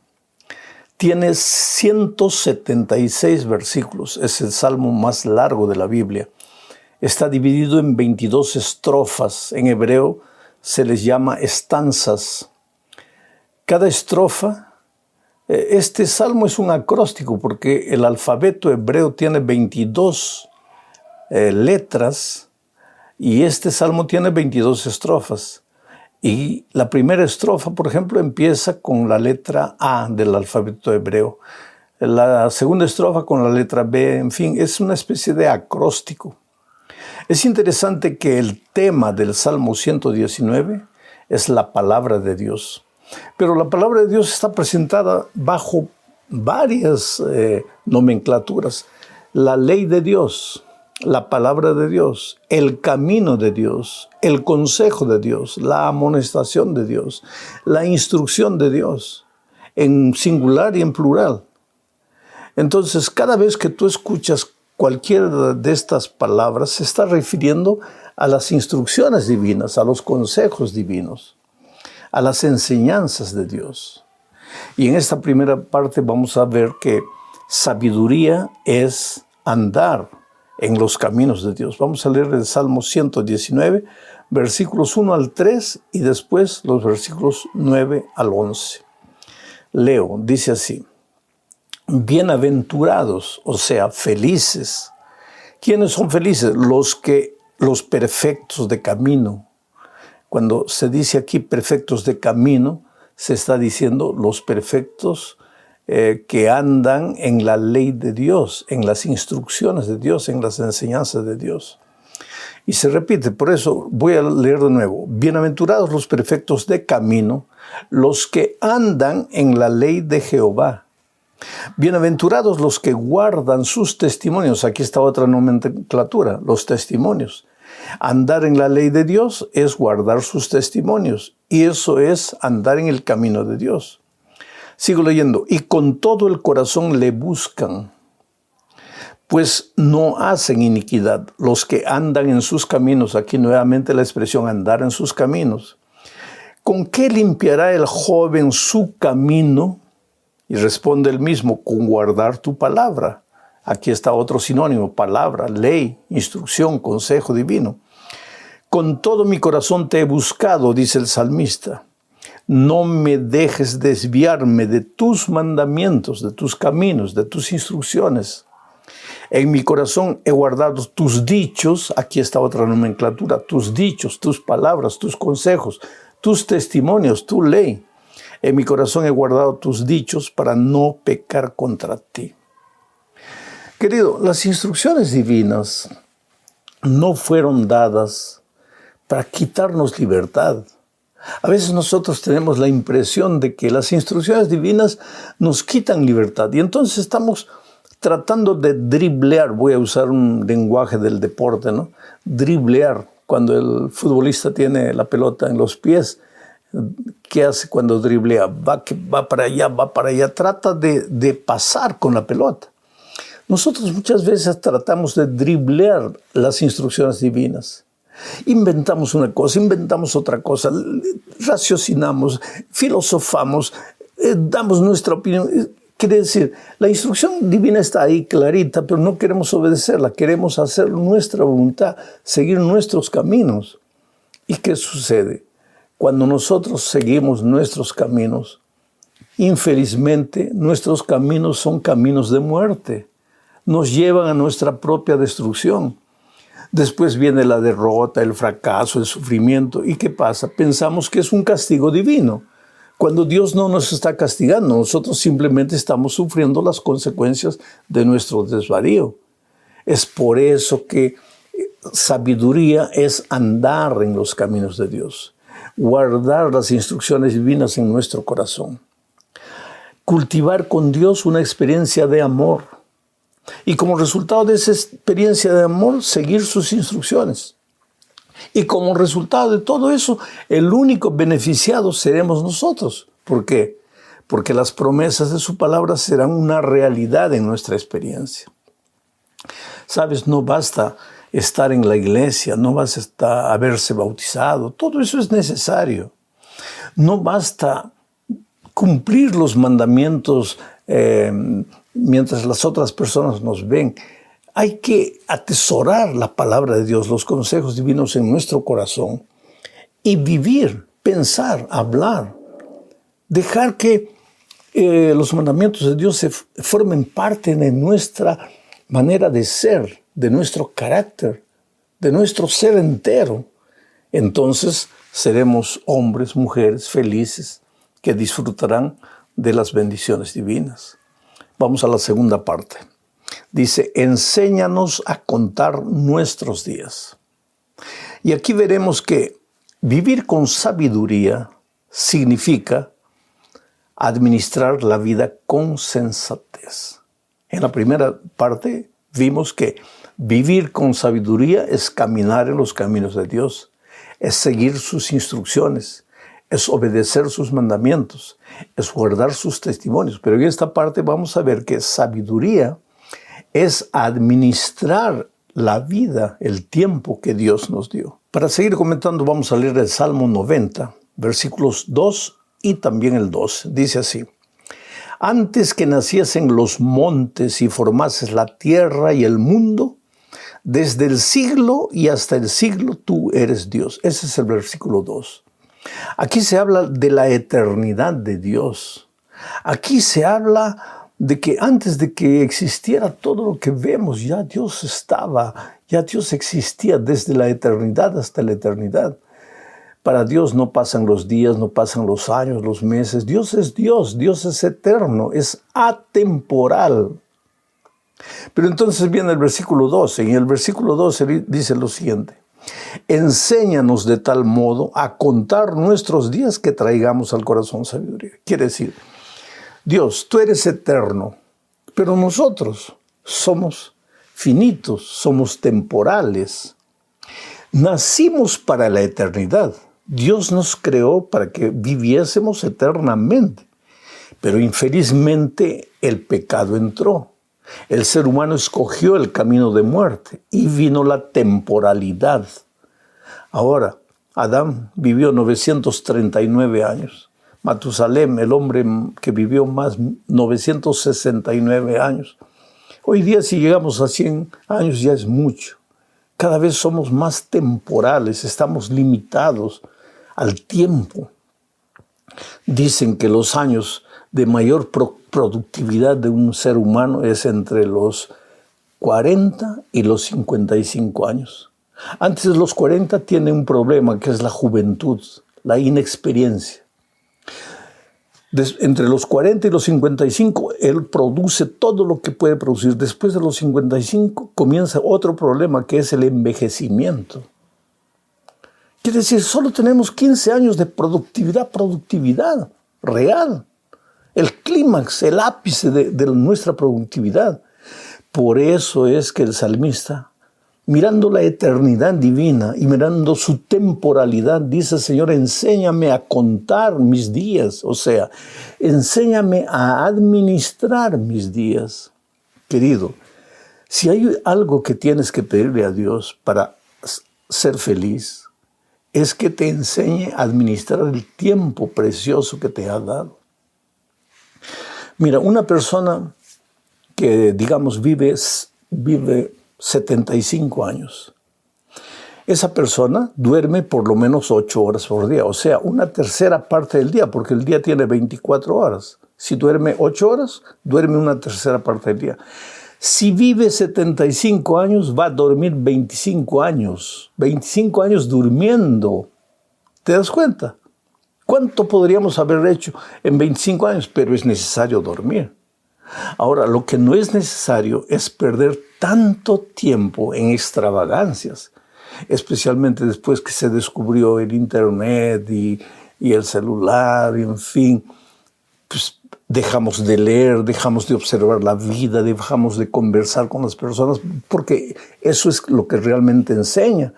tiene 176 versículos. Es el salmo más largo de la Biblia. Está dividido en 22 estrofas. En hebreo se les llama estanzas. Cada estrofa, este salmo es un acróstico porque el alfabeto hebreo tiene 22 letras y este salmo tiene 22 estrofas. Y la primera estrofa, por ejemplo, empieza con la letra A del alfabeto hebreo. La segunda estrofa con la letra B, en fin, es una especie de acróstico. Es interesante que el tema del Salmo 119 es la palabra de Dios. Pero la palabra de Dios está presentada bajo varias nomenclaturas. La ley de Dios, la palabra de Dios, el camino de Dios, el consejo de Dios, la amonestación de Dios, la instrucción de Dios, en singular y en plural. Entonces, cada vez que tú escuchas cualquiera de estas palabras, se está refiriendo a las instrucciones divinas, a los consejos divinos, a las enseñanzas de Dios. Y en esta primera parte vamos a ver que sabiduría es andar en los caminos de Dios. Vamos a leer el Salmo 119, versículos 1 al 3 y después los versículos 9 al 11. Leo, dice así: bienaventurados, o sea, felices. ¿Quiénes son felices? Los perfectos de camino. Cuando se dice aquí perfectos de camino, se está diciendo los perfectos que andan en la ley de Dios, en las instrucciones de Dios, en las enseñanzas de Dios. Y se repite, por eso voy a leer de nuevo. Bienaventurados los perfectos de camino, los que andan en la ley de Jehová. Bienaventurados los que guardan sus testimonios. Aquí está otra nomenclatura, los testimonios. Andar en la ley de Dios es guardar sus testimonios, y eso es andar en el camino de Dios. Sigo leyendo. Y con todo el corazón le buscan, pues no hacen iniquidad. Los que andan en sus caminos, aquí nuevamente la expresión andar en sus caminos. ¿Con qué limpiará el joven su camino? Y responde el mismo, con guardar tu palabra. Aquí está otro sinónimo, palabra, ley, instrucción, consejo divino. Con todo mi corazón te he buscado, dice el salmista. No me dejes desviarme de tus mandamientos, de tus caminos, de tus instrucciones. En mi corazón he guardado tus dichos, aquí está otra nomenclatura, tus dichos, tus palabras, tus consejos, tus testimonios, tu ley. En mi corazón he guardado tus dichos para no pecar contra ti. Querido, las instrucciones divinas no fueron dadas para quitarnos libertad. A veces nosotros tenemos la impresión de que las instrucciones divinas nos quitan libertad y entonces estamos tratando de driblear, voy a usar un lenguaje del deporte, ¿no? Driblear, cuando el futbolista tiene la pelota en los pies, ¿qué hace cuando driblea? Va para allá, trata de pasar con la pelota. Nosotros muchas veces tratamos de driblear las instrucciones divinas. Inventamos una cosa, inventamos otra cosa, raciocinamos, filosofamos, damos nuestra opinión. Quiere decir, la instrucción divina está ahí clarita, pero no queremos obedecerla, queremos hacer nuestra voluntad, seguir nuestros caminos. ¿Y qué sucede? Cuando nosotros seguimos nuestros caminos, Infelizmente, nuestros caminos son caminos de muerte. Nos llevan a nuestra propia destrucción. Después viene la derrota, el fracaso, el sufrimiento. ¿Y qué pasa? Pensamos que es un castigo divino. Cuando Dios no nos está castigando, nosotros simplemente estamos sufriendo las consecuencias de nuestro desvarío. Es por eso que sabiduría es andar en los caminos de Dios, guardar las instrucciones divinas en nuestro corazón, cultivar con Dios una experiencia de amor y como resultado de esa experiencia de amor, seguir sus instrucciones. Y como resultado de todo eso, el único beneficiado seremos nosotros. ¿Por qué? Porque las promesas de su palabra serán una realidad en nuestra experiencia. Sabes, no basta estar en la iglesia, no basta haberse bautizado, todo eso es necesario. No basta cumplir los mandamientos mientras las otras personas nos ven. Hay que atesorar la palabra de Dios, los consejos divinos en nuestro corazón y vivir, pensar, hablar. Dejar que los mandamientos de Dios se formen parte de nuestra manera de ser, de nuestro carácter, de nuestro ser entero. Entonces seremos hombres, mujeres felices que disfrutarán de las bendiciones divinas. Vamos a la segunda parte. Dice, enséñanos a contar nuestros días. Y aquí veremos que vivir con sabiduría significa administrar la vida con sensatez. En la primera parte vimos que vivir con sabiduría es caminar en los caminos de Dios, es seguir sus instrucciones, es obedecer sus mandamientos, es guardar sus testimonios. Pero en esta parte vamos a ver que sabiduría es administrar la vida, el tiempo que Dios nos dio. Para seguir comentando, vamos a leer el Salmo 90, versículos 2 y también el 2. Dice así: antes que naciesen los montes y formases la tierra y el mundo, desde el siglo y hasta el siglo tú eres Dios. Ese es el versículo 2. Aquí se habla de la eternidad de Dios. Aquí se habla de que antes de que existiera todo lo que vemos, ya Dios estaba, ya Dios existía desde la eternidad hasta la eternidad. Para Dios no pasan los días, no pasan los años, los meses. Dios es eterno, es atemporal. Pero entonces viene el versículo 12, y en el versículo 12 dice lo siguiente: enséñanos de tal modo a contar nuestros días que traigamos al corazón sabiduría. Quiere decir, Dios, tú eres eterno, pero nosotros somos finitos, somos temporales. Nacimos para la eternidad. Dios nos creó para que viviésemos eternamente, pero infelizmente el pecado entró. El ser humano escogió el camino de muerte y vino la temporalidad. Ahora, Adán vivió 939 años. Matusalem, el hombre que vivió más, 969 años. Hoy día si llegamos a 100 años ya es mucho. Cada vez somos más temporales, estamos limitados al tiempo. Dicen que los años de mayor productividad de un ser humano es entre los 40 y los 55 años. Antes de los 40 tiene un problema que es la juventud, la inexperiencia. Entre los 40 y los 55, él produce todo lo que puede producir. Después de los 55 comienza otro problema que es el envejecimiento. Quiere decir, solo tenemos 15 años de productividad real. El clímax, el ápice de nuestra productividad. Por eso es que el salmista, mirando la eternidad divina y mirando su temporalidad, dice: Señor, enséñame a contar mis días. O sea, enséñame a administrar mis días. Querido, si hay algo que tienes que pedirle a Dios para ser feliz, es que te enseñe a administrar el tiempo precioso que te ha dado. Mira, una persona que, digamos, vive 75 años. Esa persona duerme por lo menos 8 horas por día, o sea, una tercera parte del día, porque el día tiene 24 horas. Si duerme 8 horas, duerme una tercera parte del día. Si vive 75 años, va a dormir 25 años. 25 años durmiendo. ¿Te das cuenta? ¿Cuánto podríamos haber hecho en 25 años? Pero es necesario dormir. Ahora, lo que no es necesario es perder tanto tiempo en extravagancias, especialmente después que se descubrió el Internet y el celular, y en fin, pues dejamos de leer, dejamos de observar la vida, dejamos de conversar con las personas, porque eso es lo que realmente enseña.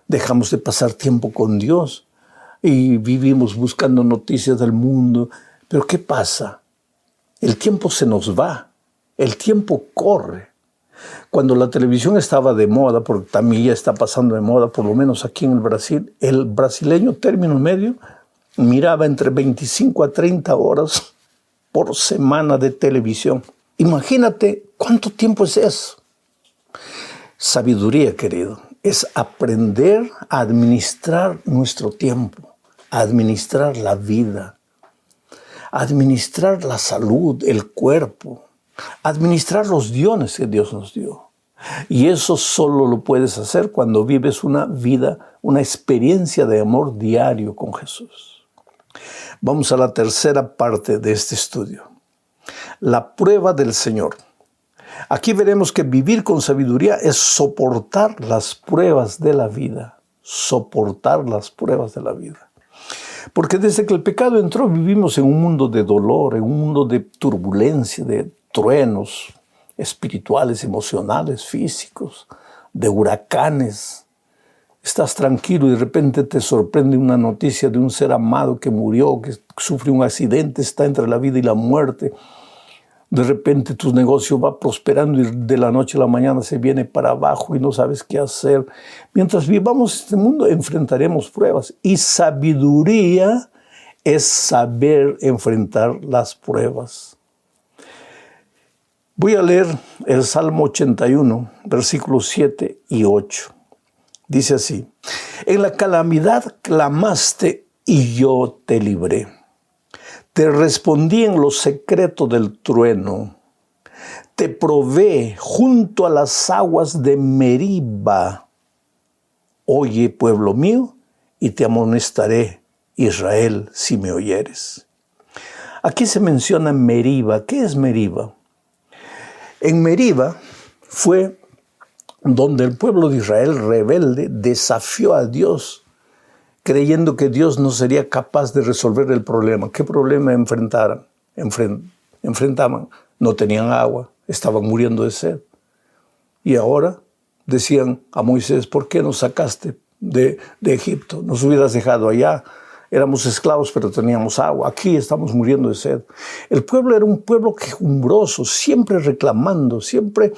Dejamos de pasar tiempo con Dios y vivimos buscando noticias del mundo. Pero ¿qué pasa? El tiempo se nos va, el tiempo corre. Cuando la televisión estaba de moda, porque también ya está pasando de moda, por lo menos aquí en el Brasil, el brasileño término medio miraba entre 25 a 30 horas por semana de televisión. Imagínate cuánto tiempo es eso. Sabiduría, querido, es aprender a administrar nuestro tiempo, a administrar la vida, administrar la salud, el cuerpo, administrar los dones que Dios nos dio. Y eso solo lo puedes hacer cuando vives una vida, una experiencia de amor diario con Jesús. Vamos a la tercera parte de este estudio. La prueba del Señor. Aquí veremos que vivir con sabiduría es soportar las pruebas de la vida. Soportar las pruebas de la vida. Porque desde que el pecado entró vivimos en un mundo de dolor, en un mundo de turbulencia, de truenos espirituales, emocionales, físicos, de huracanes. Estás tranquilo y de repente te sorprende una noticia de un ser amado que murió, que sufrió un accidente, está entre la vida y la muerte. De repente tu negocio va prosperando y de la noche a la mañana se viene para abajo y no sabes qué hacer. Mientras vivamos este mundo enfrentaremos pruebas y sabiduría es saber enfrentar las pruebas. Voy a leer el Salmo 81, versículos 7 y 8. Dice así: en la calamidad clamaste y yo te libré. Te respondí en lo secreto del trueno. Te probé junto a las aguas de Meriba. Oye, pueblo mío, y te amonestaré, Israel, si me oyeres. Aquí se menciona Meriba. ¿Qué es Meriba? En Meriba fue donde el pueblo de Israel rebelde desafió a Dios, creyendo que Dios no sería capaz de resolver el problema. ¿Qué problema enfrentaban? No tenían agua, estaban muriendo de sed. Y ahora decían a Moisés: ¿por qué nos sacaste de Egipto? Nos hubieras dejado allá. Éramos esclavos, pero teníamos agua. Aquí estamos muriendo de sed. El pueblo era un pueblo quejumbroso, siempre reclamando, siempre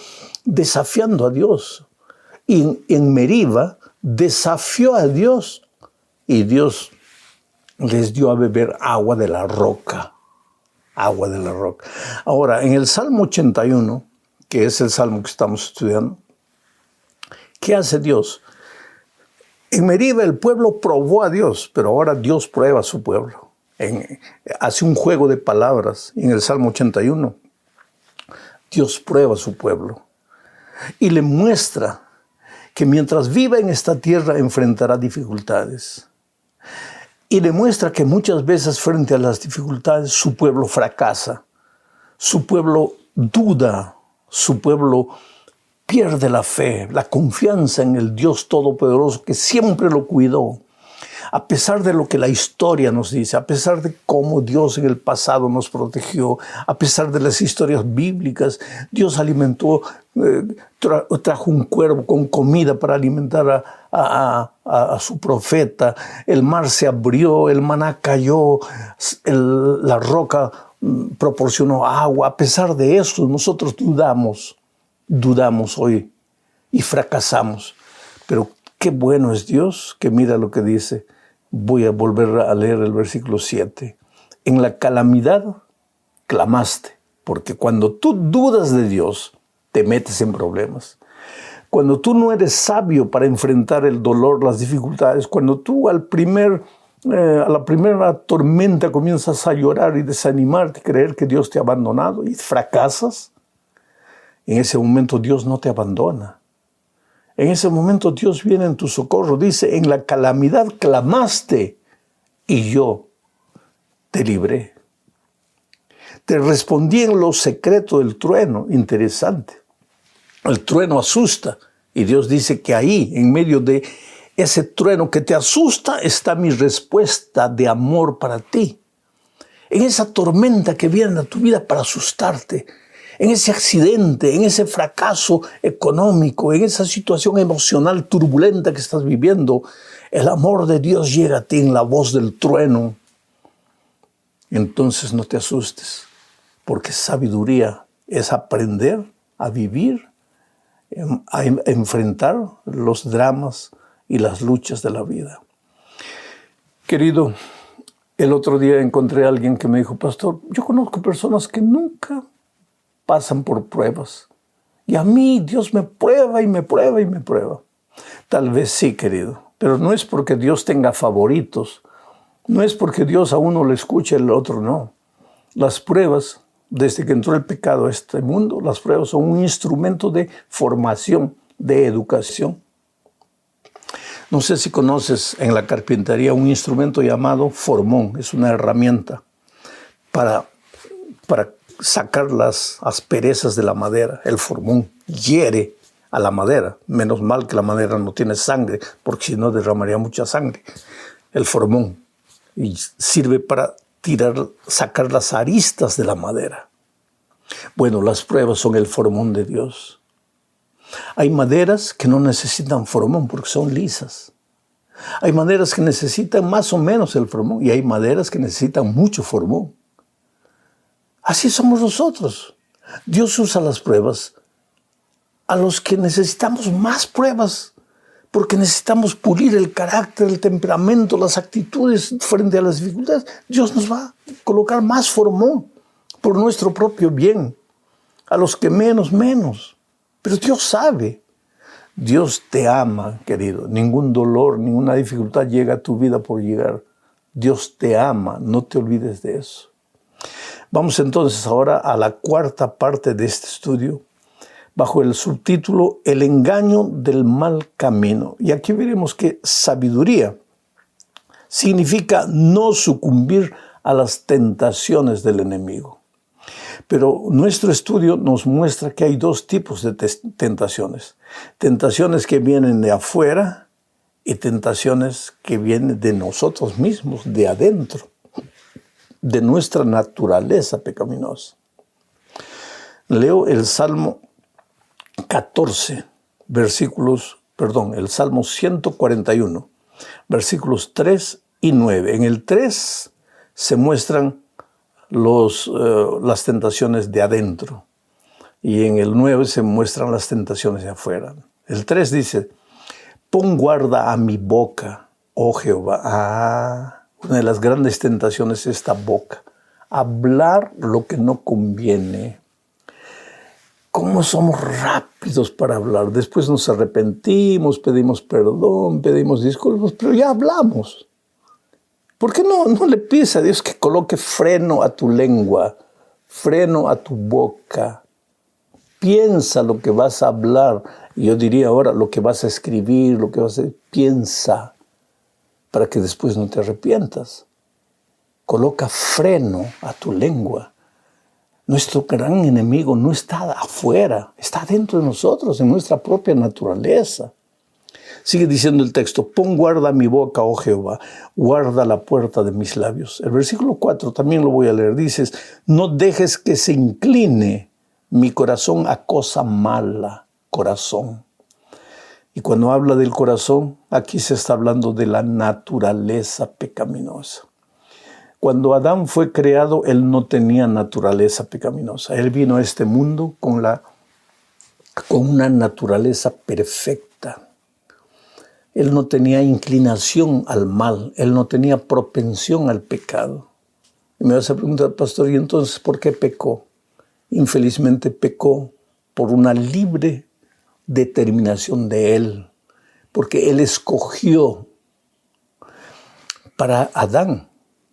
desafiando a Dios. Y en Meriba desafió a Dios. Y Dios les dio a beber agua de la roca. Agua de la roca. Ahora, en el Salmo 81, que es el Salmo que estamos estudiando, ¿qué hace Dios? En Meriba el pueblo probó a Dios, pero ahora Dios prueba a su pueblo. Hace un juego de palabras en el Salmo 81. Dios prueba a su pueblo y le muestra que mientras viva en esta tierra enfrentará dificultades. Y le muestra que muchas veces frente a las dificultades su pueblo fracasa, su pueblo duda, su pueblo pierde la fe, la confianza en el Dios Todopoderoso que siempre lo cuidó. A pesar de lo que la historia nos dice, a pesar de cómo Dios en el pasado nos protegió, a pesar de las historias bíblicas, Dios alimentó, trajo un cuervo con comida para alimentar a su profeta. El mar se abrió, el maná cayó, la roca proporcionó agua. A pesar de eso, nosotros dudamos hoy y fracasamos. Pero qué bueno es Dios, que mira lo que dice. Voy a volver a leer el versículo 7. En la calamidad clamaste, porque cuando tú dudas de Dios, te metes en problemas. Cuando tú no eres sabio para enfrentar el dolor, las dificultades, cuando tú al primer a la primera tormenta comienzas a llorar y desanimarte, creer que Dios te ha abandonado y fracasas, en ese momento Dios no te abandona. En ese momento Dios viene en tu socorro. Dice, en la calamidad clamaste y yo te libré. Te respondí en lo secreto del trueno. Interesante. El trueno asusta y Dios dice que ahí, en medio de ese trueno que te asusta, está mi respuesta de amor para ti. En esa tormenta que viene a tu vida para asustarte, en ese accidente, en ese fracaso económico, en esa situación emocional turbulenta que estás viviendo, el amor de Dios llega a ti en la voz del trueno. Entonces no te asustes, porque sabiduría es aprender a vivir, a enfrentar los dramas y las luchas de la vida. Querido, el otro día encontré a alguien que me dijo, pastor, yo conozco personas que nunca pasan por pruebas. Y a mí Dios me prueba y me prueba y me prueba. Tal vez sí, querido, pero no es porque Dios tenga favoritos. No es porque Dios a uno le escuche y al otro no. Las pruebas, desde que entró el pecado a este mundo, las pruebas son un instrumento de formación, de educación. No sé si conoces en la carpintería un instrumento llamado formón. Es una herramienta para sacar las asperezas de la madera. El formón hiere a la madera. Menos mal que la madera no tiene sangre, porque si no derramaría mucha sangre. El formón. Y sirve para sacar las aristas de la madera. Bueno, las pruebas son el formón de Dios. Hay maderas que no necesitan formón porque son lisas. Hay maderas que necesitan más o menos el formón y hay maderas que necesitan mucho formón. Así somos nosotros. Dios usa las pruebas a los que necesitamos más pruebas, porque necesitamos pulir el carácter, el temperamento, las actitudes frente a las dificultades. Dios nos va a colocar más formón por nuestro propio bien. A los que menos. Pero Dios sabe. Dios te ama, querido. Ningún dolor, ninguna dificultad llega a tu vida por llegar. Dios te ama. No te olvides de eso. Vamos entonces ahora a la cuarta parte de este estudio, bajo el subtítulo El engaño del mal camino. Y aquí veremos que sabiduría significa no sucumbir a las tentaciones del enemigo. Pero nuestro estudio nos muestra que hay dos tipos de tentaciones. Tentaciones que vienen de afuera y tentaciones que vienen de nosotros mismos, de adentro, de nuestra naturaleza pecaminosa. Leo el Salmo 141, versículos 3 y 9. En el 3 se muestran las tentaciones de adentro y en el 9 se muestran las tentaciones de afuera. El 3 dice, pon guarda a mi boca, oh Jehová. Una de las grandes tentaciones es esta boca, hablar lo que no conviene. ¿Cómo somos rápidos para hablar? Después nos arrepentimos, pedimos perdón, pedimos disculpas, pero ya hablamos. ¿Por qué no le pides a Dios que coloque freno a tu lengua, freno a tu boca? Piensa lo que vas a hablar. Yo diría ahora lo que vas a escribir, lo que vas a decir. Piensa para que después no te arrepientas. Coloca freno a tu lengua. Nuestro gran enemigo no está afuera, está dentro de nosotros, en nuestra propia naturaleza. Sigue diciendo el texto, pon guarda mi boca, oh Jehová, guarda la puerta de mis labios. El versículo 4 también lo voy a leer. Dices, no dejes que se incline mi corazón a cosa mala, corazón. Y cuando habla del corazón, aquí se está hablando de la naturaleza pecaminosa. Cuando Adán fue creado, él no tenía naturaleza pecaminosa. Él vino a este mundo con una naturaleza perfecta. Él no tenía inclinación al mal, él no tenía propensión al pecado. Y me vas a preguntar, pastor, ¿y entonces por qué pecó? Infelizmente pecó por una libre determinación de él, porque él escogió Para Adán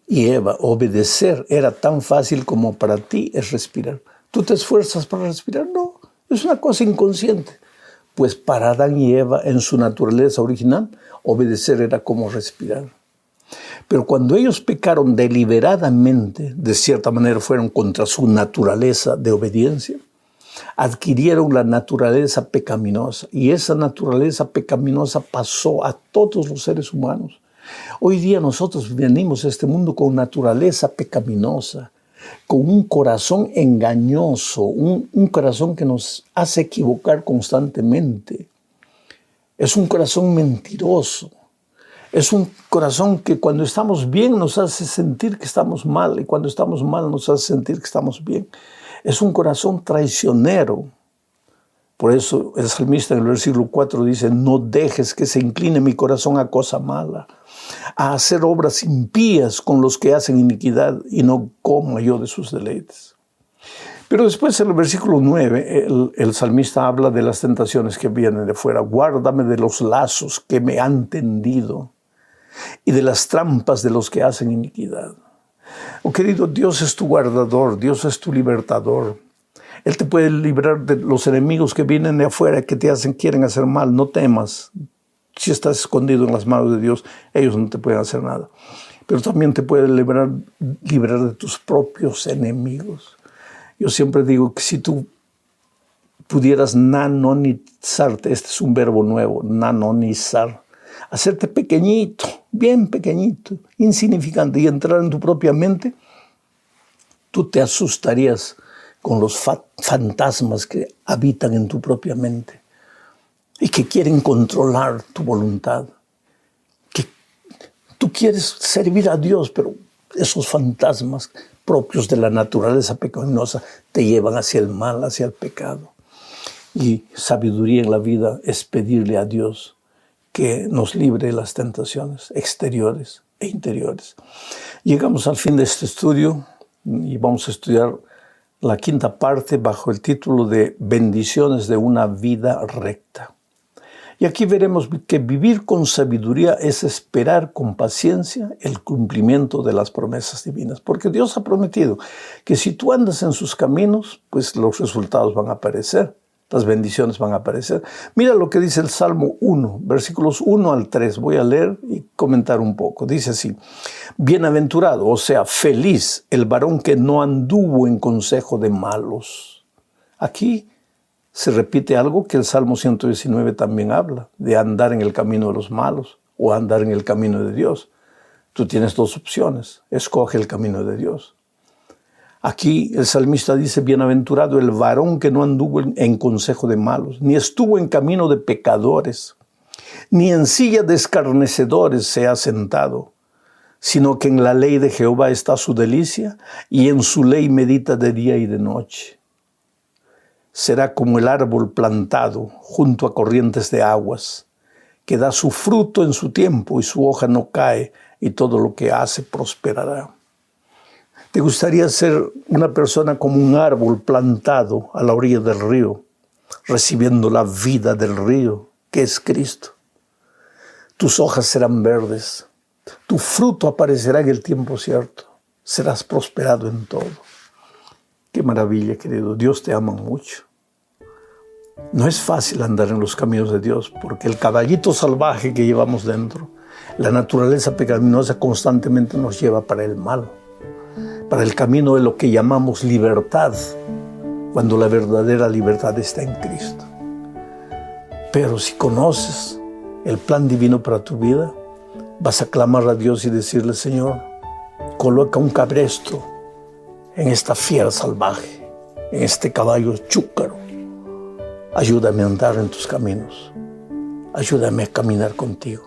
y Eva, obedecer era tan fácil como para ti es respirar. ¿Tú te esfuerzas para respirar? No, es una cosa inconsciente. Pues para Adán y Eva, en su naturaleza original, obedecer era como respirar. Pero cuando ellos pecaron deliberadamente, de cierta manera fueron contra su naturaleza de obediencia, adquirieron la naturaleza pecaminosa. Y esa naturaleza pecaminosa pasó a todos los seres humanos. Hoy día nosotros venimos a este mundo con naturaleza pecaminosa, con un corazón engañoso, un corazón que nos hace equivocar constantemente. Es un corazón mentiroso. Es un corazón que cuando estamos bien nos hace sentir que estamos mal y cuando estamos mal nos hace sentir que estamos bien. Es un corazón traicionero. Por eso el salmista en el versículo 4 dice, no dejes que se incline mi corazón a cosa mala, a hacer obras impías con los que hacen iniquidad y no coma yo de sus deleites. Pero después en el versículo 9, el salmista habla de las tentaciones que vienen de fuera. Guárdame de los lazos que me han tendido y de las trampas de los que hacen iniquidad. Oh querido, Dios es tu guardador, Dios es tu libertador. Él te puede librar de los enemigos que vienen de afuera, que quieren hacer mal. No temas. Si estás escondido en las manos de Dios, ellos no te pueden hacer nada. Pero también te puede librar de tus propios enemigos. Yo siempre digo que si tú pudieras nanonizarte, este es un verbo nuevo, nanonizar, hacerte pequeñito, bien pequeñito, insignificante y entrar en tu propia mente, tú te asustarías con los fantasmas que habitan en tu propia mente y que quieren controlar tu voluntad. Que tú quieres servir a Dios, pero esos fantasmas propios de la naturaleza pecaminosa te llevan hacia el mal, hacia el pecado. Y sabiduría en la vida es pedirle a Dios que nos libre de las tentaciones exteriores e interiores. Llegamos al fin de este estudio y vamos a estudiar la quinta parte bajo el título de Bendiciones de una vida recta. Y aquí veremos que vivir con sabiduría es esperar con paciencia el cumplimiento de las promesas divinas. Porque Dios ha prometido que si tú andas en sus caminos, pues los resultados van a aparecer. Las bendiciones van a aparecer. Mira lo que dice el Salmo 1, versículos 1 al 3. Voy a leer y comentar un poco. Dice así, bienaventurado, o sea, feliz el varón que no anduvo en consejo de malos. Aquí se repite algo que el Salmo 119 también habla, de andar en el camino de los malos o andar en el camino de Dios. Tú tienes dos opciones, escoge el camino de Dios. Aquí el salmista dice, bienaventurado el varón que no anduvo en consejo de malos, ni estuvo en camino de pecadores, ni en silla de escarnecedores se ha sentado, sino que en la ley de Jehová está su delicia, y en su ley medita de día y de noche. Será como el árbol plantado junto a corrientes de aguas, que da su fruto en su tiempo y su hoja no cae, y todo lo que hace prosperará. ¿Te gustaría ser una persona como un árbol plantado a la orilla del río, recibiendo la vida del río, que es Cristo? Tus hojas serán verdes, tu fruto aparecerá en el tiempo cierto, serás prosperado en todo. Qué maravilla, querido, Dios te ama mucho. No es fácil andar en los caminos de Dios, porque el caballito salvaje que llevamos dentro, la naturaleza pecaminosa constantemente nos lleva para el mal, para el camino de lo que llamamos libertad, cuando la verdadera libertad está en Cristo. Pero si conoces el plan divino para tu vida, vas a clamar a Dios y decirle, Señor, coloca un cabresto en esta fiera salvaje, en este caballo chúcaro. Ayúdame a andar en tus caminos, ayúdame a caminar contigo.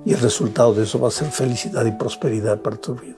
Y el resultado de eso va a ser felicidad y prosperidad para tu vida.